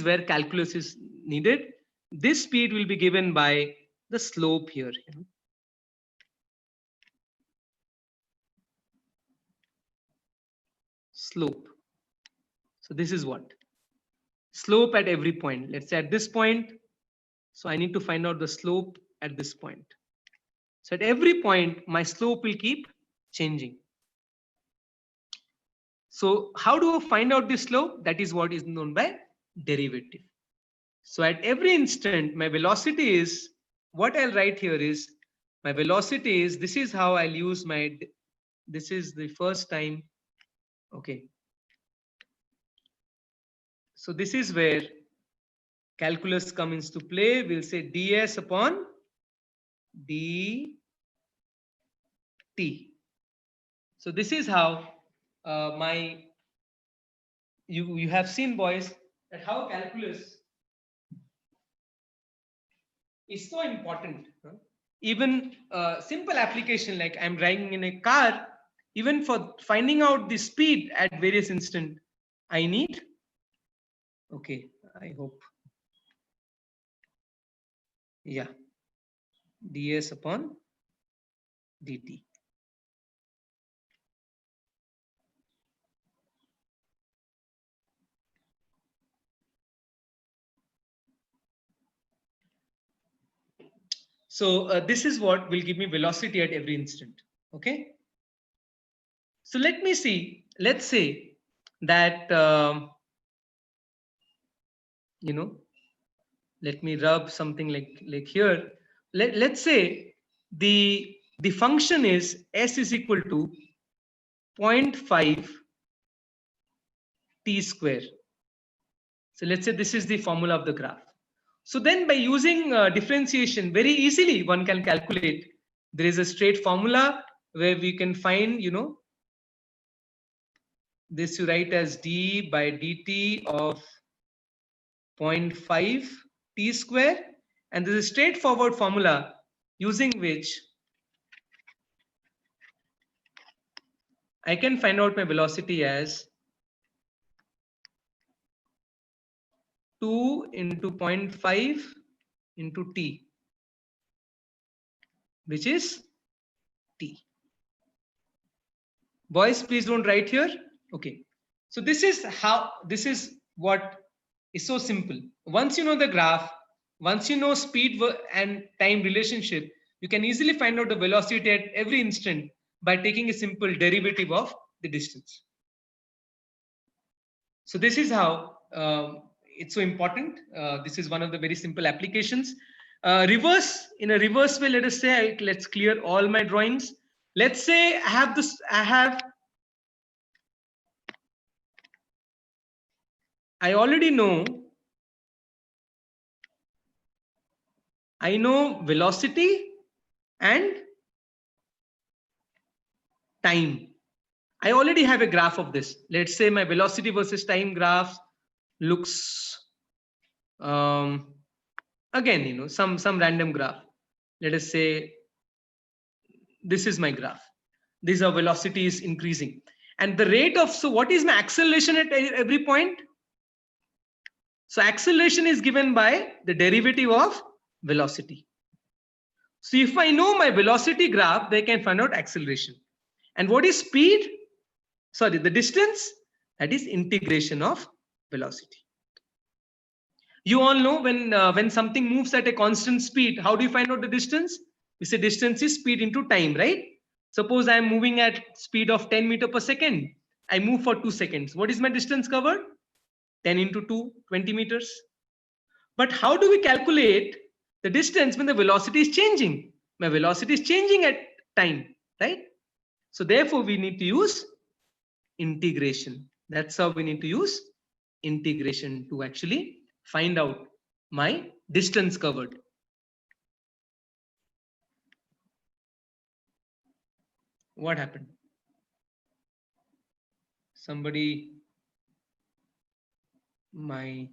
where calculus is needed. This speed will be given by the slope here. Slope. So this is what? Slope at every point. Let's say at this point. So I need to find out the slope at this point. So at every point, my slope will keep changing. So how do I find out this slope? That is what is known by derivative. So at every instant, my velocity is, what I'll write here is, my velocity is, this is how I'll use my, this is the first time. Okay. So this is where calculus comes into play. We'll say ds upon dt. So this is how you have seen, boys, that how calculus is so important. Even simple application like I'm driving in a car, even for finding out the speed at various instant, I need. Okay, I hope. Yeah, ds upon dt. So this is what will give me velocity at every instant. Okay. So let me see. Let's say that let me rub something like here. Let's say the function is s is equal to 0.5 t square. So let's say this is the formula of the graph. So then by using differentiation, very easily one can calculate. There is a straight formula where we can find, this you write as d by dt of 0.5 t square. And this is a straightforward formula using which I can find out my velocity as 2 into 0.5 into t, which is t. Boys, please don't write here. Okay. So this is what is so simple. Once you know the graph, once you know speed and time relationship, you can easily find out the velocity at every instant by taking a simple derivative of the distance. So this is how it's so important. This is one of the very simple applications. In a reverse way, let us say, let's clear all my drawings. Let's say I already know, I know velocity and time. I already have a graph of this. Let's say my velocity versus time graph looks again, some random graph. Let us say this is my graph. This velocity is increasing, and the rate of, so what is my acceleration at every point? So acceleration is given by the derivative of velocity. So if I know my velocity graph, they can find out acceleration. And what is speed? Sorry, the distance, that is integration of velocity. You all know when something moves at a constant speed, how do you find out the distance? We say distance is speed into time, right? Suppose I am moving at speed of 10 meters per second. I move for 2 seconds. What is my distance covered? 10 into 2, 20 meters. But how do we calculate the distance when the velocity is changing? My velocity is changing at time, right? So therefore, we need to use integration. That's how we need to use integration to actually find out my distance covered. What happened? Somebody, my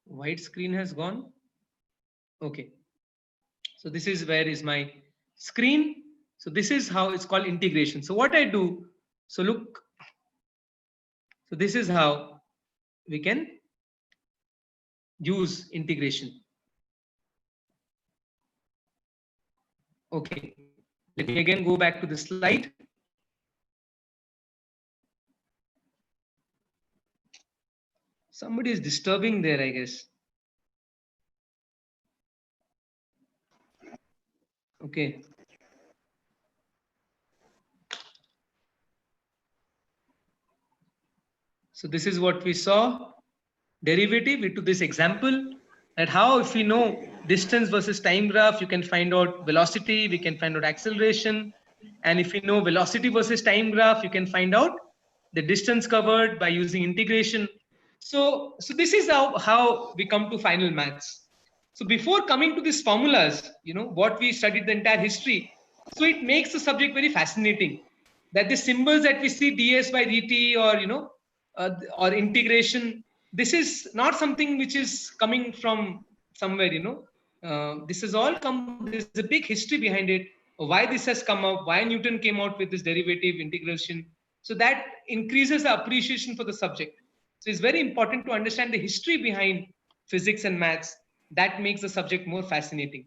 white screen has gone. Okay. So this is where is my screen. So this is how it's called integration. So what I do, so look, so this is how we can use integration. Okay, let me again go back to the slide. Somebody is disturbing there, I guess. Okay. So this is what we saw. Derivative, we took this example that how if we know distance versus time graph, you can find out velocity, we can find out acceleration. And if we know velocity versus time graph, you can find out the distance covered by using integration. So this is how we come to final maths. So before coming to these formulas, what we studied the entire history. So it makes the subject very fascinating that the symbols that we see ds by dt or integration, this is not something which is coming from somewhere, this is all come, there's a big history behind it, why this has come up, why Newton came out with this derivative integration. So that increases the appreciation for the subject. So it's very important to understand the history behind physics and maths. That makes the subject more fascinating.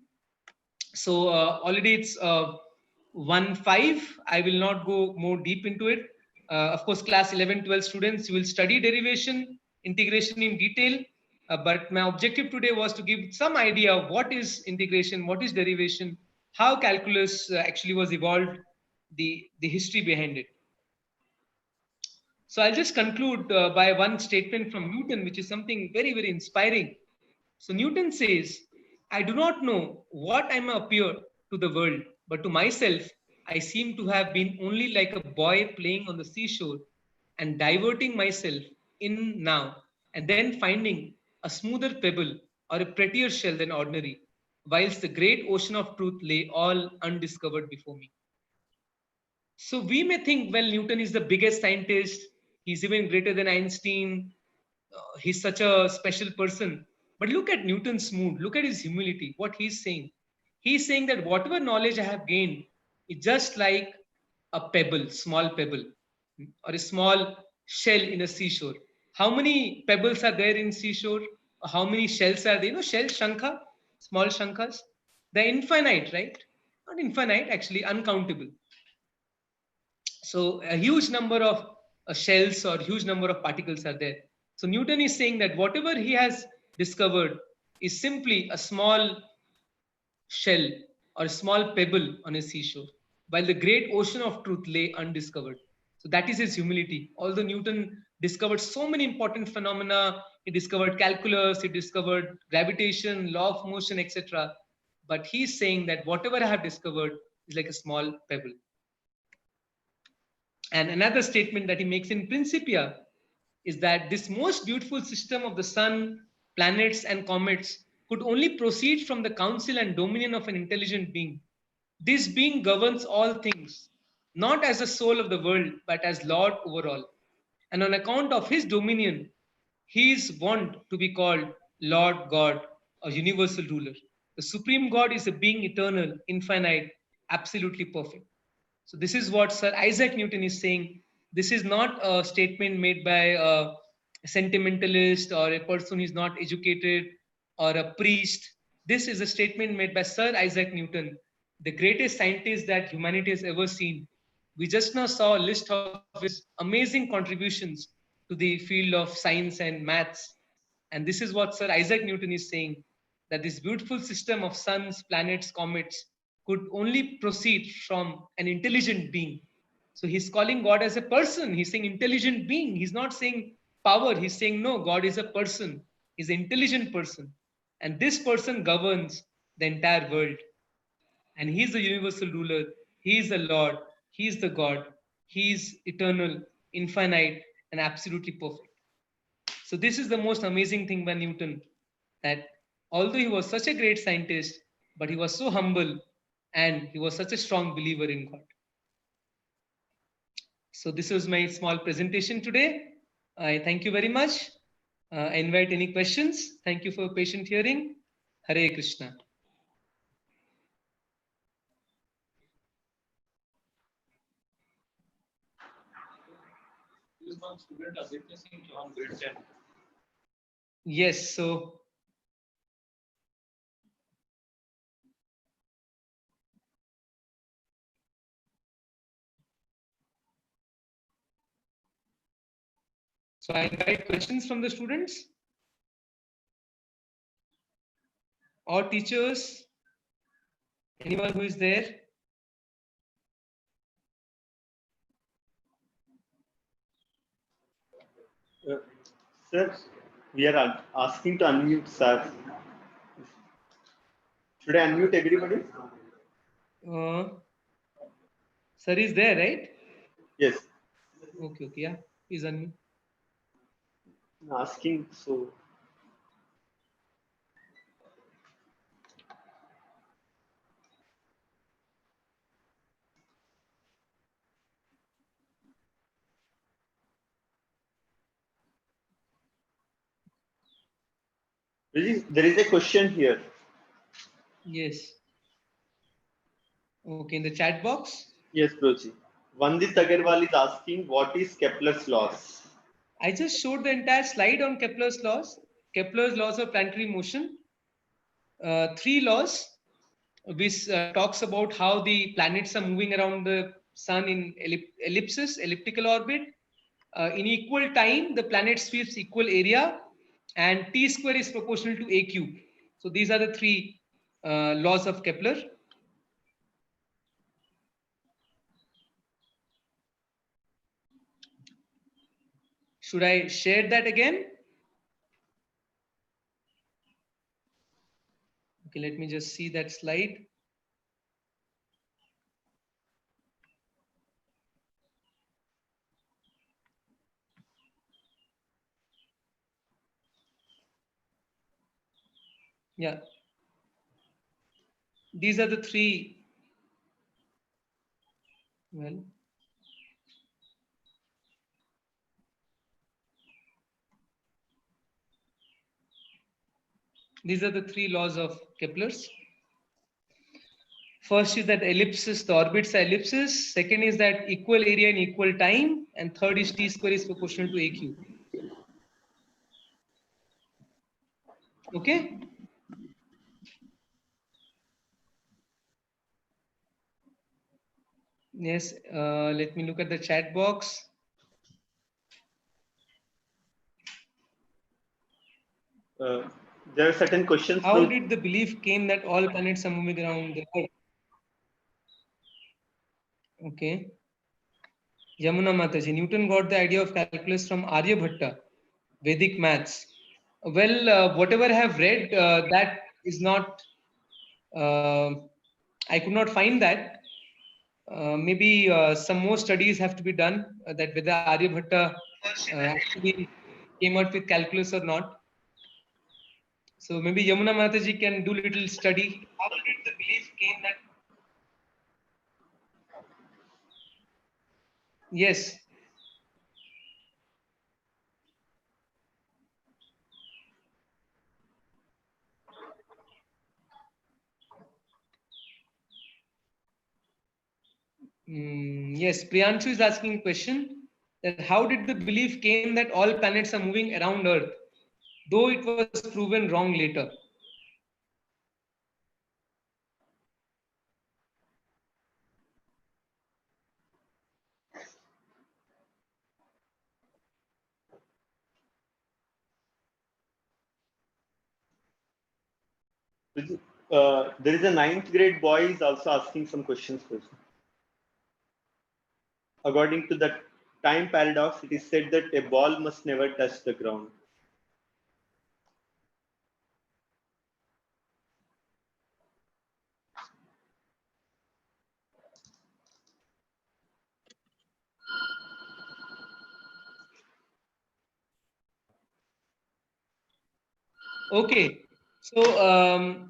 So already it's 1-5. I will not go more deep into it. Of course, class 11-12 students, you will study derivation, integration in detail. But my objective today was to give some idea of what is integration, what is derivation, how calculus actually was evolved, the history behind it. So I'll just conclude by one statement from Newton, which is something very, very inspiring. So Newton says, I do not know what I may appear to the world, but to myself, I seem to have been only like a boy playing on the seashore and diverting myself in now and then finding a smoother pebble or a prettier shell than ordinary, whilst the great ocean of truth lay all undiscovered before me. So we may think, well, Newton is the biggest scientist. He's even greater than Einstein. He's such a special person. But look at Newton's mood. Look at his humility. What he's saying. He's saying that whatever knowledge I have gained is just like a pebble, small pebble, or a small shell in a seashore. How many pebbles are there in seashore? How many shells are there? Shells, shankha, small shankhas. They're infinite, right? Not infinite, actually, uncountable. So a huge number of shells or huge number of particles are there. So Newton is saying that whatever he has discovered is simply a small shell or a small pebble on a seashore, while the great ocean of truth lay undiscovered. So that is his humility. Although Newton discovered so many important phenomena, he discovered calculus, he discovered gravitation, law of motion, etc. But he's saying that whatever I have discovered is like a small pebble. And another statement that he makes in Principia is that this most beautiful system of the sun, planets, and comets could only proceed from the counsel and dominion of an intelligent being. This being governs all things, not as the soul of the world, but as Lord over all. And on account of his dominion, he is wont to be called Lord God or universal ruler. The supreme God is a being eternal, infinite, absolutely perfect. So this is what Sir Isaac Newton is saying. This is not a statement made by a sentimentalist or a person who is not educated or a priest. This is a statement made by Sir Isaac Newton, the greatest scientist that humanity has ever seen. We just now saw a list of his amazing contributions to the field of science and maths. And this is what Sir Isaac Newton is saying, that this beautiful system of suns, planets, comets could only proceed from an intelligent being. So he's calling God as a person. He's saying intelligent being. He's not saying power. He's saying, no, God is a person. He's an intelligent person. And this person governs the entire world. And he's the universal ruler. He is the Lord. He is the God. He is eternal, infinite, and absolutely perfect. So this is the most amazing thing by Newton, that although he was such a great scientist, but he was so humble and he was such a strong believer in God. So this was my small presentation today. I thank you very much. I invite any questions. Thank you for patient hearing. Hare Krishna. Yes, so I invite questions from the students or teachers, anyone who is there. Sir, we are asking to unmute, sir. Should I unmute everybody? Sir is there, right? Yes. Okay, yeah. Please unmute. Asking, so. There is a question here. Yes. Okay, in the chat box? Yes, Broji. Vandit Agarwal is asking, what is Kepler's laws? I just showed the entire slide on Kepler's laws. Kepler's laws of planetary motion. 3 laws, which talks about how the planets are moving around the sun in elliptical orbit. In equal time, the planet sweeps equal area, and T square is proportional to AQ. So these are the 3 laws of Kepler. Should I share that again? Okay, let me just see that slide. Yeah. These are the 3. Well, these are the 3 laws of Kepler's. First is that ellipsis, the orbits are ellipses. Second is that equal area in equal time. And third is T square is proportional to AQ. Okay? Yes, let me look at the chat box. There are certain questions. How did the belief came that all planets are moving around the Earth? Okay. Yamuna Mataji, Newton got the idea of calculus from Aryabhatta, Vedic maths. Well, whatever I have read, that is not, I could not find that. Maybe some more studies have to be done that whether Aryabhatta actually came out with calculus or not. So maybe Yamuna Mataji can do a little study. How did the belief came that? Yes. Yes, Priyanshu is asking a question that how did the belief came that all planets are moving around Earth, though it was proven wrong later? There is a 9th grade boy is also asking some questions. According to the time paradox, it is said that a ball must never touch the ground. Okay. So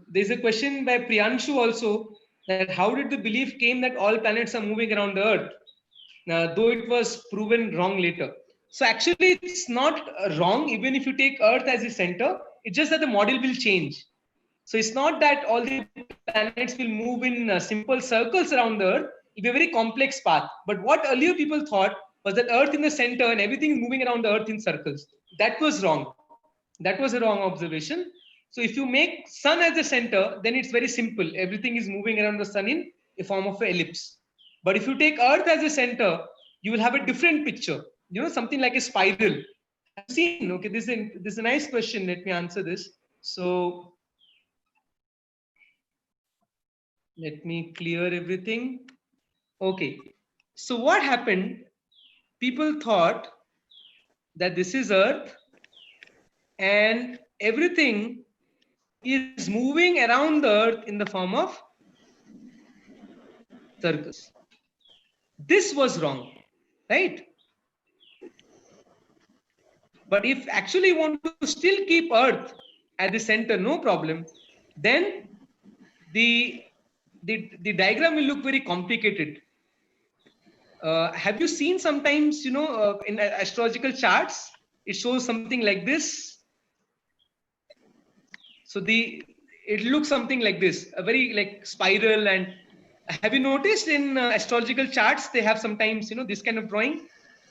there's a question by Priyanshu also, that how did the belief came that all planets are moving around the Earth, though it was proven wrong later. So actually, it's not wrong even if you take Earth as the center. It's just that the model will change. So it's not that all the planets will move in simple circles around the Earth. It'll be a very complex path. But what earlier people thought was that Earth in the center and everything is moving around the Earth in circles. That was wrong. That was a wrong observation. So if you make Sun as the center, then it's very simple. Everything is moving around the Sun in a form of an ellipse. But if you take Earth as a center, you will have a different picture. You know, something like a spiral. Have you seen? Okay, this is a nice question. Let me answer this. So let me clear everything. Okay. So what happened? People thought that this is Earth and everything is moving around the Earth in the form of circles. This was wrong, right? But if actually you want to still keep Earth at the center, no problem, then the diagram will look very complicated. Have you seen sometimes, you know, in astrological charts, it shows something like this. So it looks something like this, a very like spiral. And have you noticed in astrological charts, they have sometimes, you know, this kind of drawing.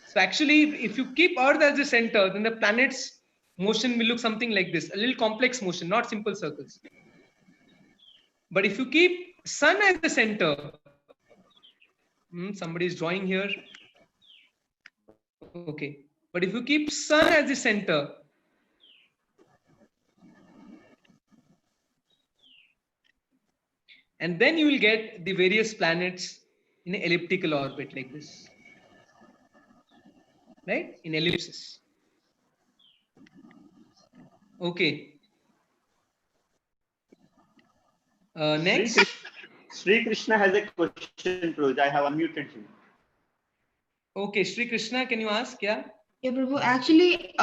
So actually, if you keep Earth as the center, then the planet's motion will look something like this, a little complex motion, not simple circles. But if you keep Sun as the center, somebody is drawing here. Okay. But if you keep Sun as the center, and then you will get the various planets in an elliptical orbit like this, right? In ellipses. Okay. Next. Sri Krishna has a question, Proj. I have unmuted him. Okay, Sri Krishna, can you ask? Yeah. Yeah, Prabhu. Actually,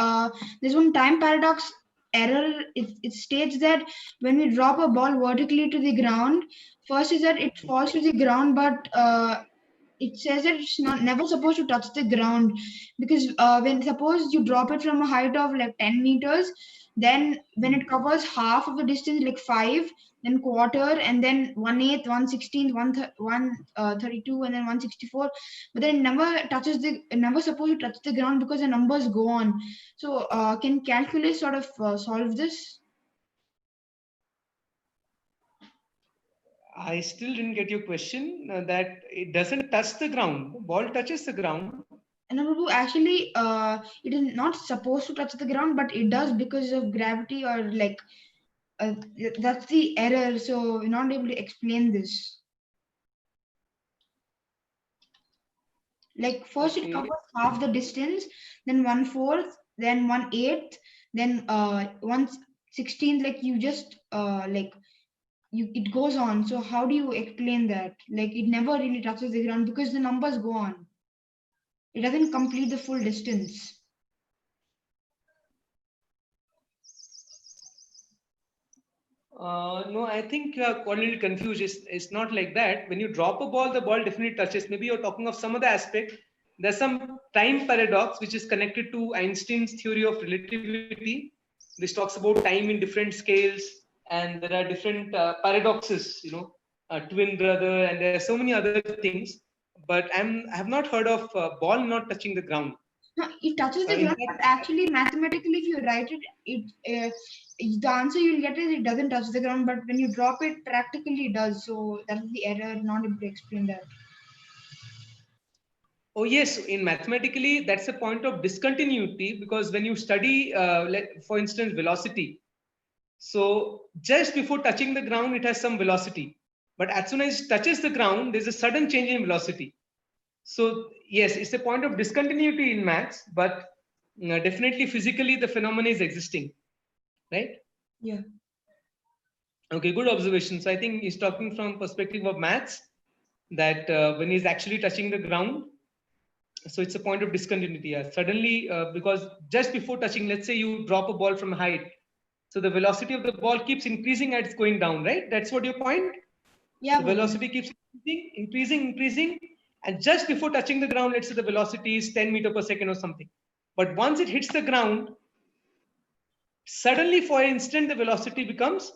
there's one time paradox error. It states that when we drop a ball vertically to the ground, first is that it falls to the ground, but it says that it's never supposed to touch the ground, because when suppose you drop it from a height of like 10 meters, then when it covers half of the distance, like 5, then quarter, and then 1/8, 1/16, 1/32, and then 1/64, but then it never supposed to touch the ground because the numbers go on. So can calculus sort of solve this? I still didn't get your question. That it doesn't touch the ground. The ball touches the ground. And Prabhu, actually, it is not supposed to touch the ground, but it does because of gravity, or like that's the error. So we're not able to explain this. Like first it covers half the distance, then 1/4, then 1/8, then 1/16. Like you just it goes on. So how do you explain that? Like it never really touches the ground because the numbers go on. It doesn't complete the full distance. No, I think you are a little confused. It's not like that. When you drop a ball, the ball definitely touches. Maybe you're talking of some other aspect. There's some time paradox which is connected to Einstein's theory of relativity. This talks about time in different scales, and there are different paradoxes, you know, twin brother, and there are so many other things. But I have not heard of ball not touching the ground. No, it touches the ground, but actually mathematically, if you write it, the answer you'll get is it doesn't touch the ground. But when you drop it, practically it does. So that's the error. Not able to explain that. Oh yes, in mathematically, that's a point of discontinuity, because when you study, for instance, velocity, so just before touching the ground, it has some velocity, but as soon as it touches the ground, there's a sudden change in velocity. So yes, it's a point of discontinuity in maths, but definitely physically the phenomenon is existing, right? Yeah. Okay, good observation. So I think he's talking from perspective of maths, that when he's actually touching the ground, so it's a point of discontinuity. Yeah. Suddenly, because just before touching, let's say you drop a ball from height, So the velocity of the ball keeps increasing as it's going down, right? That's what your point? Yeah. The velocity keeps increasing. And just before touching the ground, let's say the velocity is 10 meters per second or something. But once it hits the ground, suddenly for an instant, the velocity becomes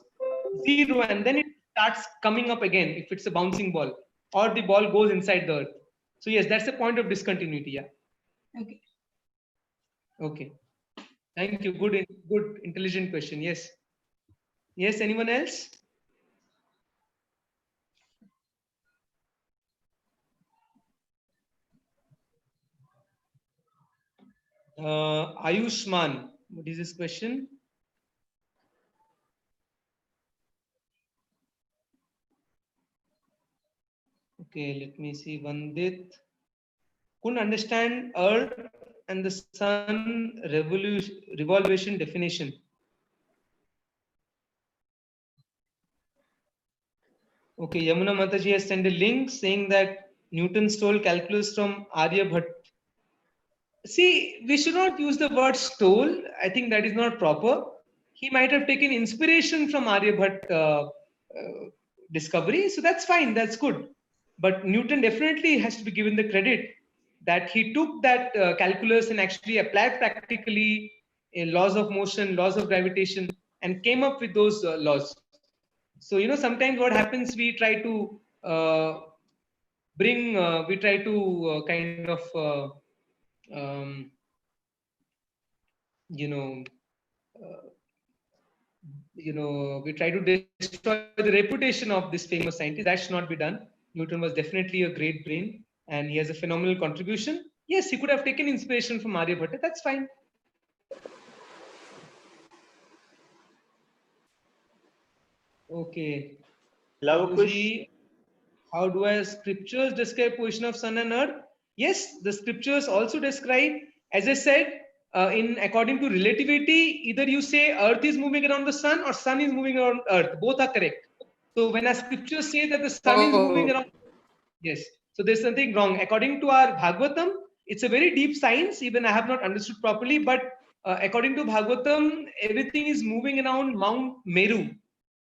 0 and then it starts coming up again if it's a bouncing ball or the ball goes inside the earth. So yes, that's the point of discontinuity. Yeah. Okay. Okay. Thank you. Good, intelligent question. Yes. Yes. Anyone else? Ayushman, what is this question? Okay, let me see. Vandit couldn't understand Earth and the Sun revolution definition. Okay, Yamuna Mataji has sent a link saying that Newton stole calculus from Aryabhat. See, we should not use the word stole. I think that is not proper. He might have taken inspiration from Aryabhat discovery. So that's fine. That's good. But Newton definitely has to be given the credit that he took that calculus and actually applied practically laws of motion, laws of gravitation, and came up with those laws. So, sometimes what happens, we try to kind of um, we try to destroy the reputation of this famous scientist. That should not be done. Newton was definitely a great brain and he has a phenomenal contribution. Yes, he could have taken inspiration from Aryabhatta. That's fine. Okay. How do our scriptures describe position of sun and earth? Yes, the scriptures also describe, as I said, in according to relativity, either you say earth is moving around the sun or sun is moving around earth. Both are correct. So when our scriptures say that the sun is moving around, yes. So there's something wrong. According to our Bhagavatam, it's a very deep science. Even I have not understood properly, but according to Bhagavatam, everything is moving around Mount Meru.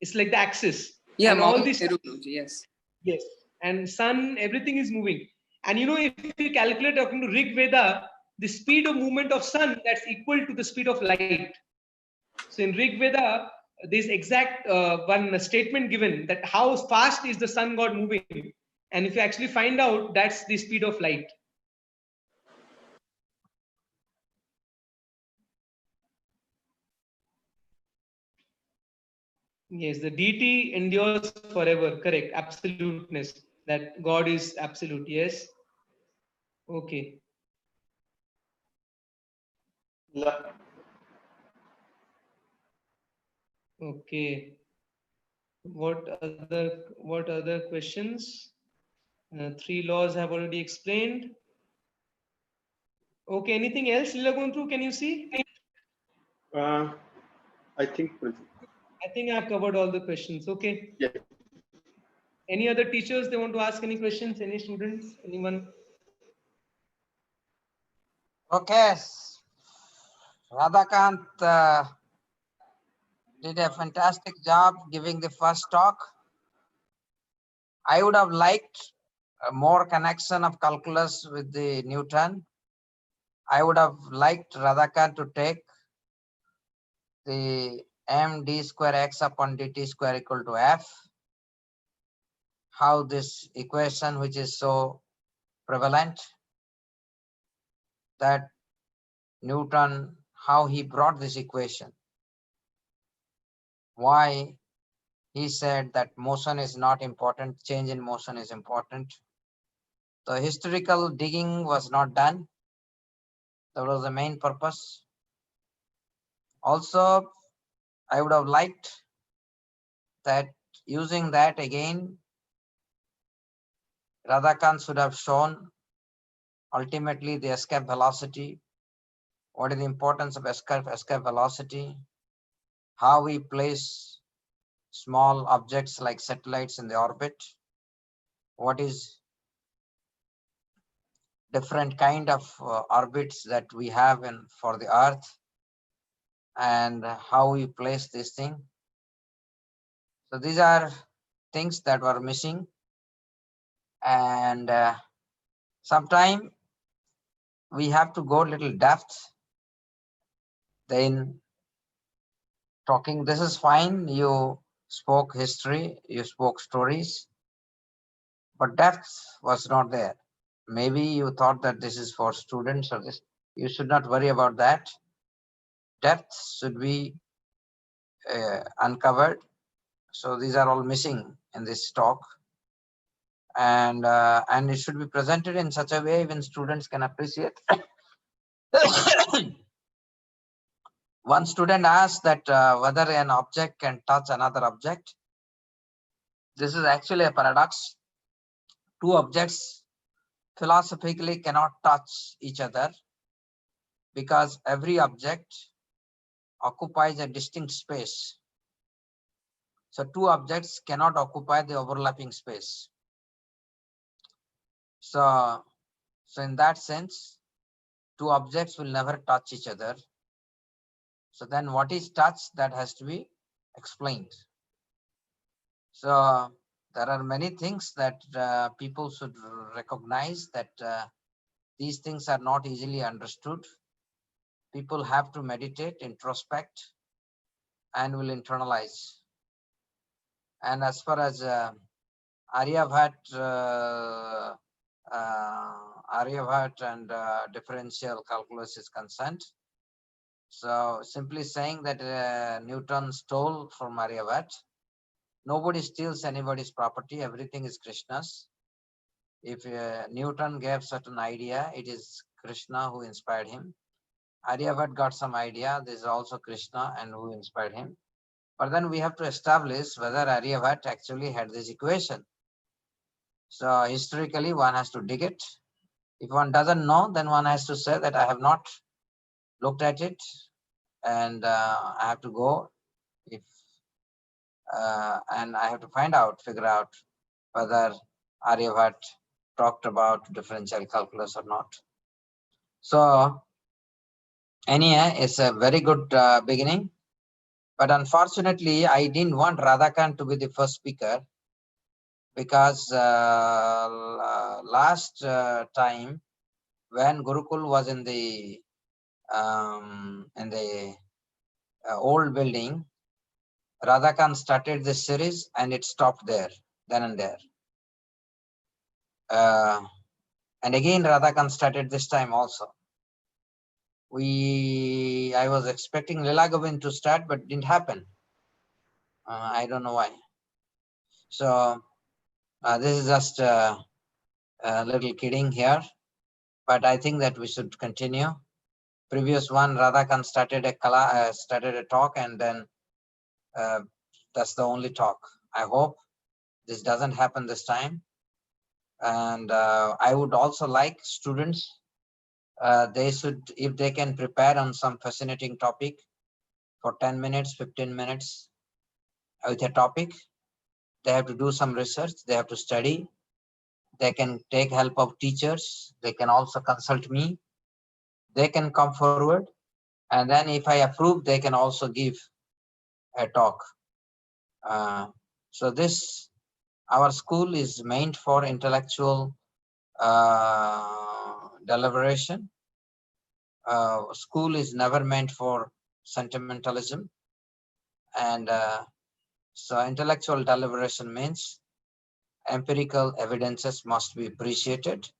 It's like the axis. Yeah, and Mount all these. Meru, yes. Yes, and sun, everything is moving. And if we calculate according to Rig Veda, the speed of movement of sun, that's equal to the speed of light. So in Rig Veda, there's exact one statement given that how fast is the sun god moving. And if you actually find out, that's the speed of light. Yes, the deity endures forever. Correct. Absoluteness. That God is absolute. Yes. Okay. Okay. What other questions? 3 laws have already explained. Okay. Anything else, Lila Guntru? Can you see? I think I've covered all the questions. Okay. Yeah. Any other teachers they want to ask any questions? Any students? Anyone? Okay. Radhakant did a fantastic job giving the first talk. I would have liked more connection of calculus with the Newton. I would have liked Radhakant to take the md square x upon dt square equal to f. How this equation, which is so prevalent, that Newton, how he brought this equation. Why he said that motion is not important, change in motion is important. The historical digging was not done. That was the main purpose. Also, I would have liked that using that again, Radhakant should have shown ultimately the escape velocity. What is the importance of escape velocity? How we place small objects like satellites in the orbit. What is different kind of orbits that we have for the Earth, and how we place this thing. So these are things that were missing, and sometime we have to go a little depth. Then talking, this is fine. You spoke history, you spoke stories, but depth was not there. Maybe you thought that this is for students or this. You should not worry about that. Depth should be uncovered. So these are all missing in this talk, and it should be presented in such a way even students can appreciate. One student asked that whether an object can touch another object. This is actually a paradox. Two objects philosophically cannot touch each other because every object occupies a distinct space. So two objects cannot occupy the overlapping space. So in that sense, two objects will never touch each other. So then what is touch? That has to be explained. So there are many things that people should recognize, that these things are not easily understood. People have to meditate, introspect, and will internalize. And as far as Aryabhat and differential calculus is concerned, so simply saying that Newton stole from Aryabhat. Nobody steals anybody's property. Everything is Krishna's. If Newton gave certain idea, it is Krishna who inspired him. Aryabhat got some idea. This is also Krishna and who inspired him. But then we have to establish whether Aryabhat actually had this equation. So historically, one has to dig it. If one doesn't know, then one has to say that I have not looked at it, and I have to go and I have to figure out whether Aryabhat talked about differential calculus or not. So anyhow, it's a very good beginning. But unfortunately, I didn't want Radhakant to be the first speaker, because last time when Gurukul was in the old building, Radhakant started this series and it stopped there, then and there. And again, Radhakant started this time also. I was expecting Lila Govind to start, but didn't happen. I don't know why. So this is just a little kidding here, but I think that we should continue. Previous one, Radhakant started a talk, and then that's the only talk. I hope this doesn't happen this time. And I would also like students, they should, if they can prepare on some fascinating topic for 10 minutes, 15 minutes with a topic, they have to do some research, they have to study, they can take help of teachers, they can also consult me, they can come forward, and then if I approve, they can also give a talk. So this, our school is meant for intellectual deliberation. School is never meant for sentimentalism. And so intellectual deliberation means empirical evidences must be appreciated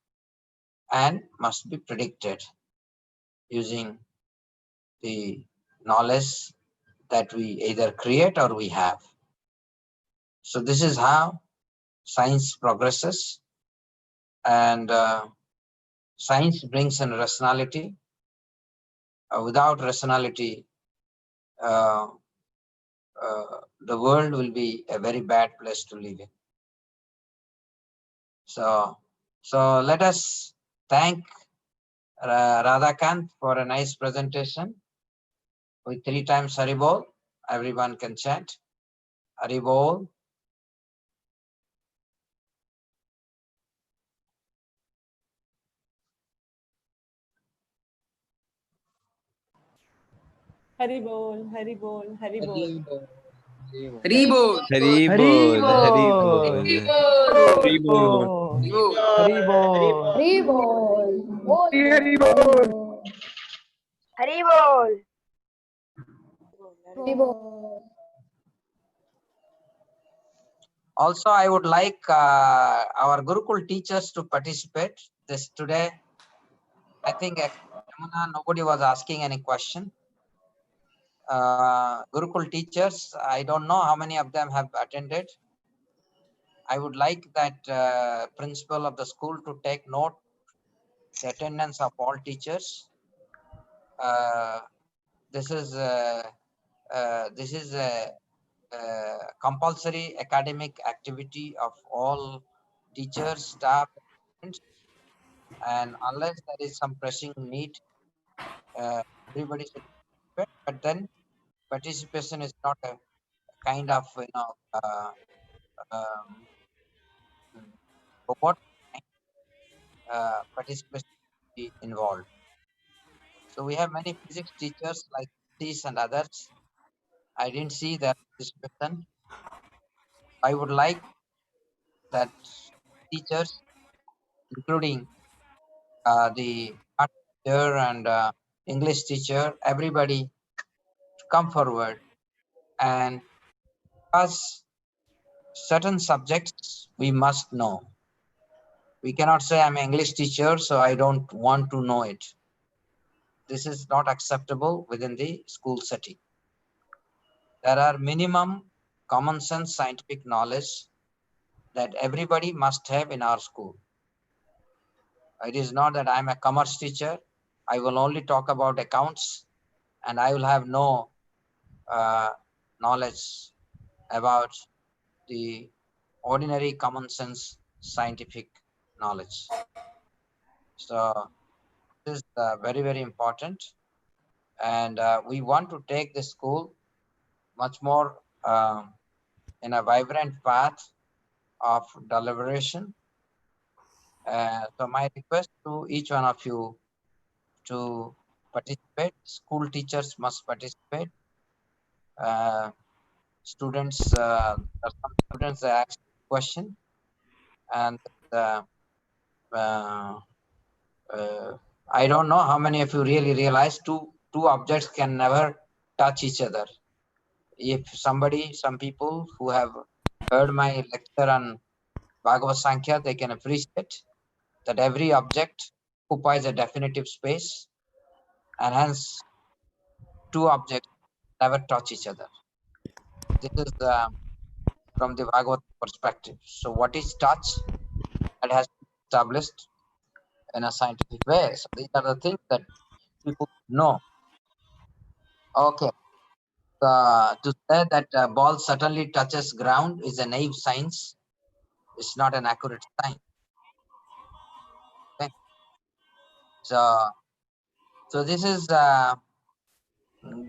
and must be predicted using the knowledge that we either create or we have. So this is how science progresses, and science brings in rationality. Without rationality, the world will be a very bad place to live in. So let us thank Radhakant for a nice presentation with 3 times Haribol. Everyone can chant Haribol. Hari bol, Hari bol, Hari bol. Hari bol. Hari bol, Hari bol, Hari bol. Hari bol. Also, I would like our Gurukul teachers to participate this today. I think nobody was asking any question. Gurukul teachers, I don't know how many of them have attended. I would like that principal of the school to take note the attendance of all teachers. This is a compulsory academic activity of all teachers, staff, and unless there is some pressing need, everybody should participate. But then participation is not a kind of robot. Participation be involved. So we have many physics teachers like these and others. I didn't see their participation. I would like that teachers, including the art teacher and English teacher, everybody to come forward, and because certain subjects we must know. We cannot say I'm an English teacher, so I don't want to know it. This is not acceptable within the school setting. There are minimum common sense scientific knowledge that everybody must have in our school. It is not that I'm a commerce teacher. I will only talk about accounts and I will have no knowledge about the ordinary common sense scientific knowledge. So this is very, very important. And we want to take the school much more in a vibrant path of deliberation. So my request to each one of you to participate. School teachers must participate. Students, some students ask question, and I don't know how many of you really realize two objects can never touch each other. If some people who have heard my lecture on Bhagavad Sankhya, they can appreciate that every object occupies a definitive space, and hence two objects never touch each other. This is from the Bhagavad perspective. So what is touch? That has been established in a scientific way. So these are the things that people know. Okay. To say that a ball certainly touches ground is a naive science. It's not an accurate science. Okay. So this is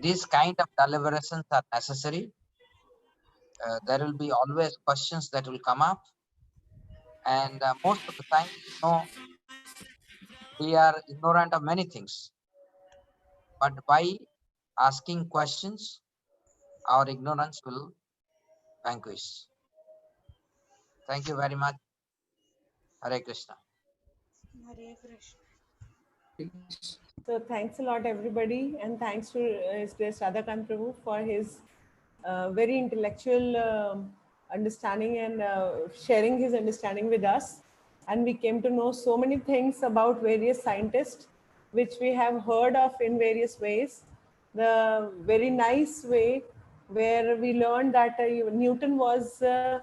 these kind of deliberations are necessary. There will be always questions that will come up, and most of the time, we are ignorant of many things. But by asking questions, our ignorance will vanquish. Thank you very much. Hare Krishna. Hare Krishna. So thanks a lot, everybody, and thanks to His Grace Radhakant Prabhu for his very intellectual understanding and sharing his understanding with us. And we came to know so many things about various scientists, which we have heard of in various ways. The very nice way where we learned that Newton was a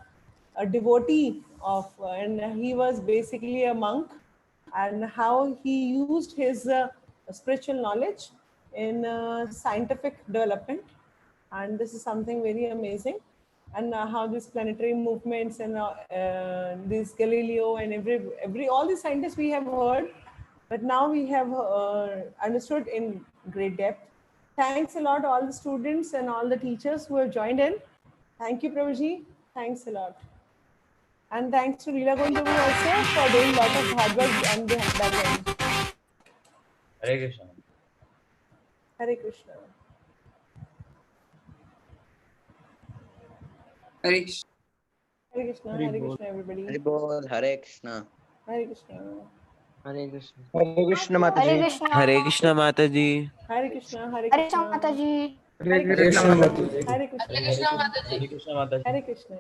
devotee of, and he was basically a monk, and how he used his spiritual knowledge in scientific development. And this is something very amazing. And how these planetary movements and this Galileo and all the scientists we have heard, but now we have understood in great depth. Thanks a lot, all the students and all the teachers who have joined in. Thank you, Prabhuji. Thanks a lot. And thanks to Leela Gundavu also for doing a lot of hard work on the back end. Hare Krishna. Hare Krishna. Hare Hare Krishna, Hare Krishna, everybody. Hare Bol, Hare Krishna. Hare Krishna. Hare Krishna. Hare Krishna Mataji. Hare Krishna Mataji. Hare Krishna, Hare Hare Krishna Krishna. Mataji. Hare Krishna Krishna, Mataji. Hare Krishna. Hare Krishna Mataji. Hare Krishna Mataji. Hare Krishna.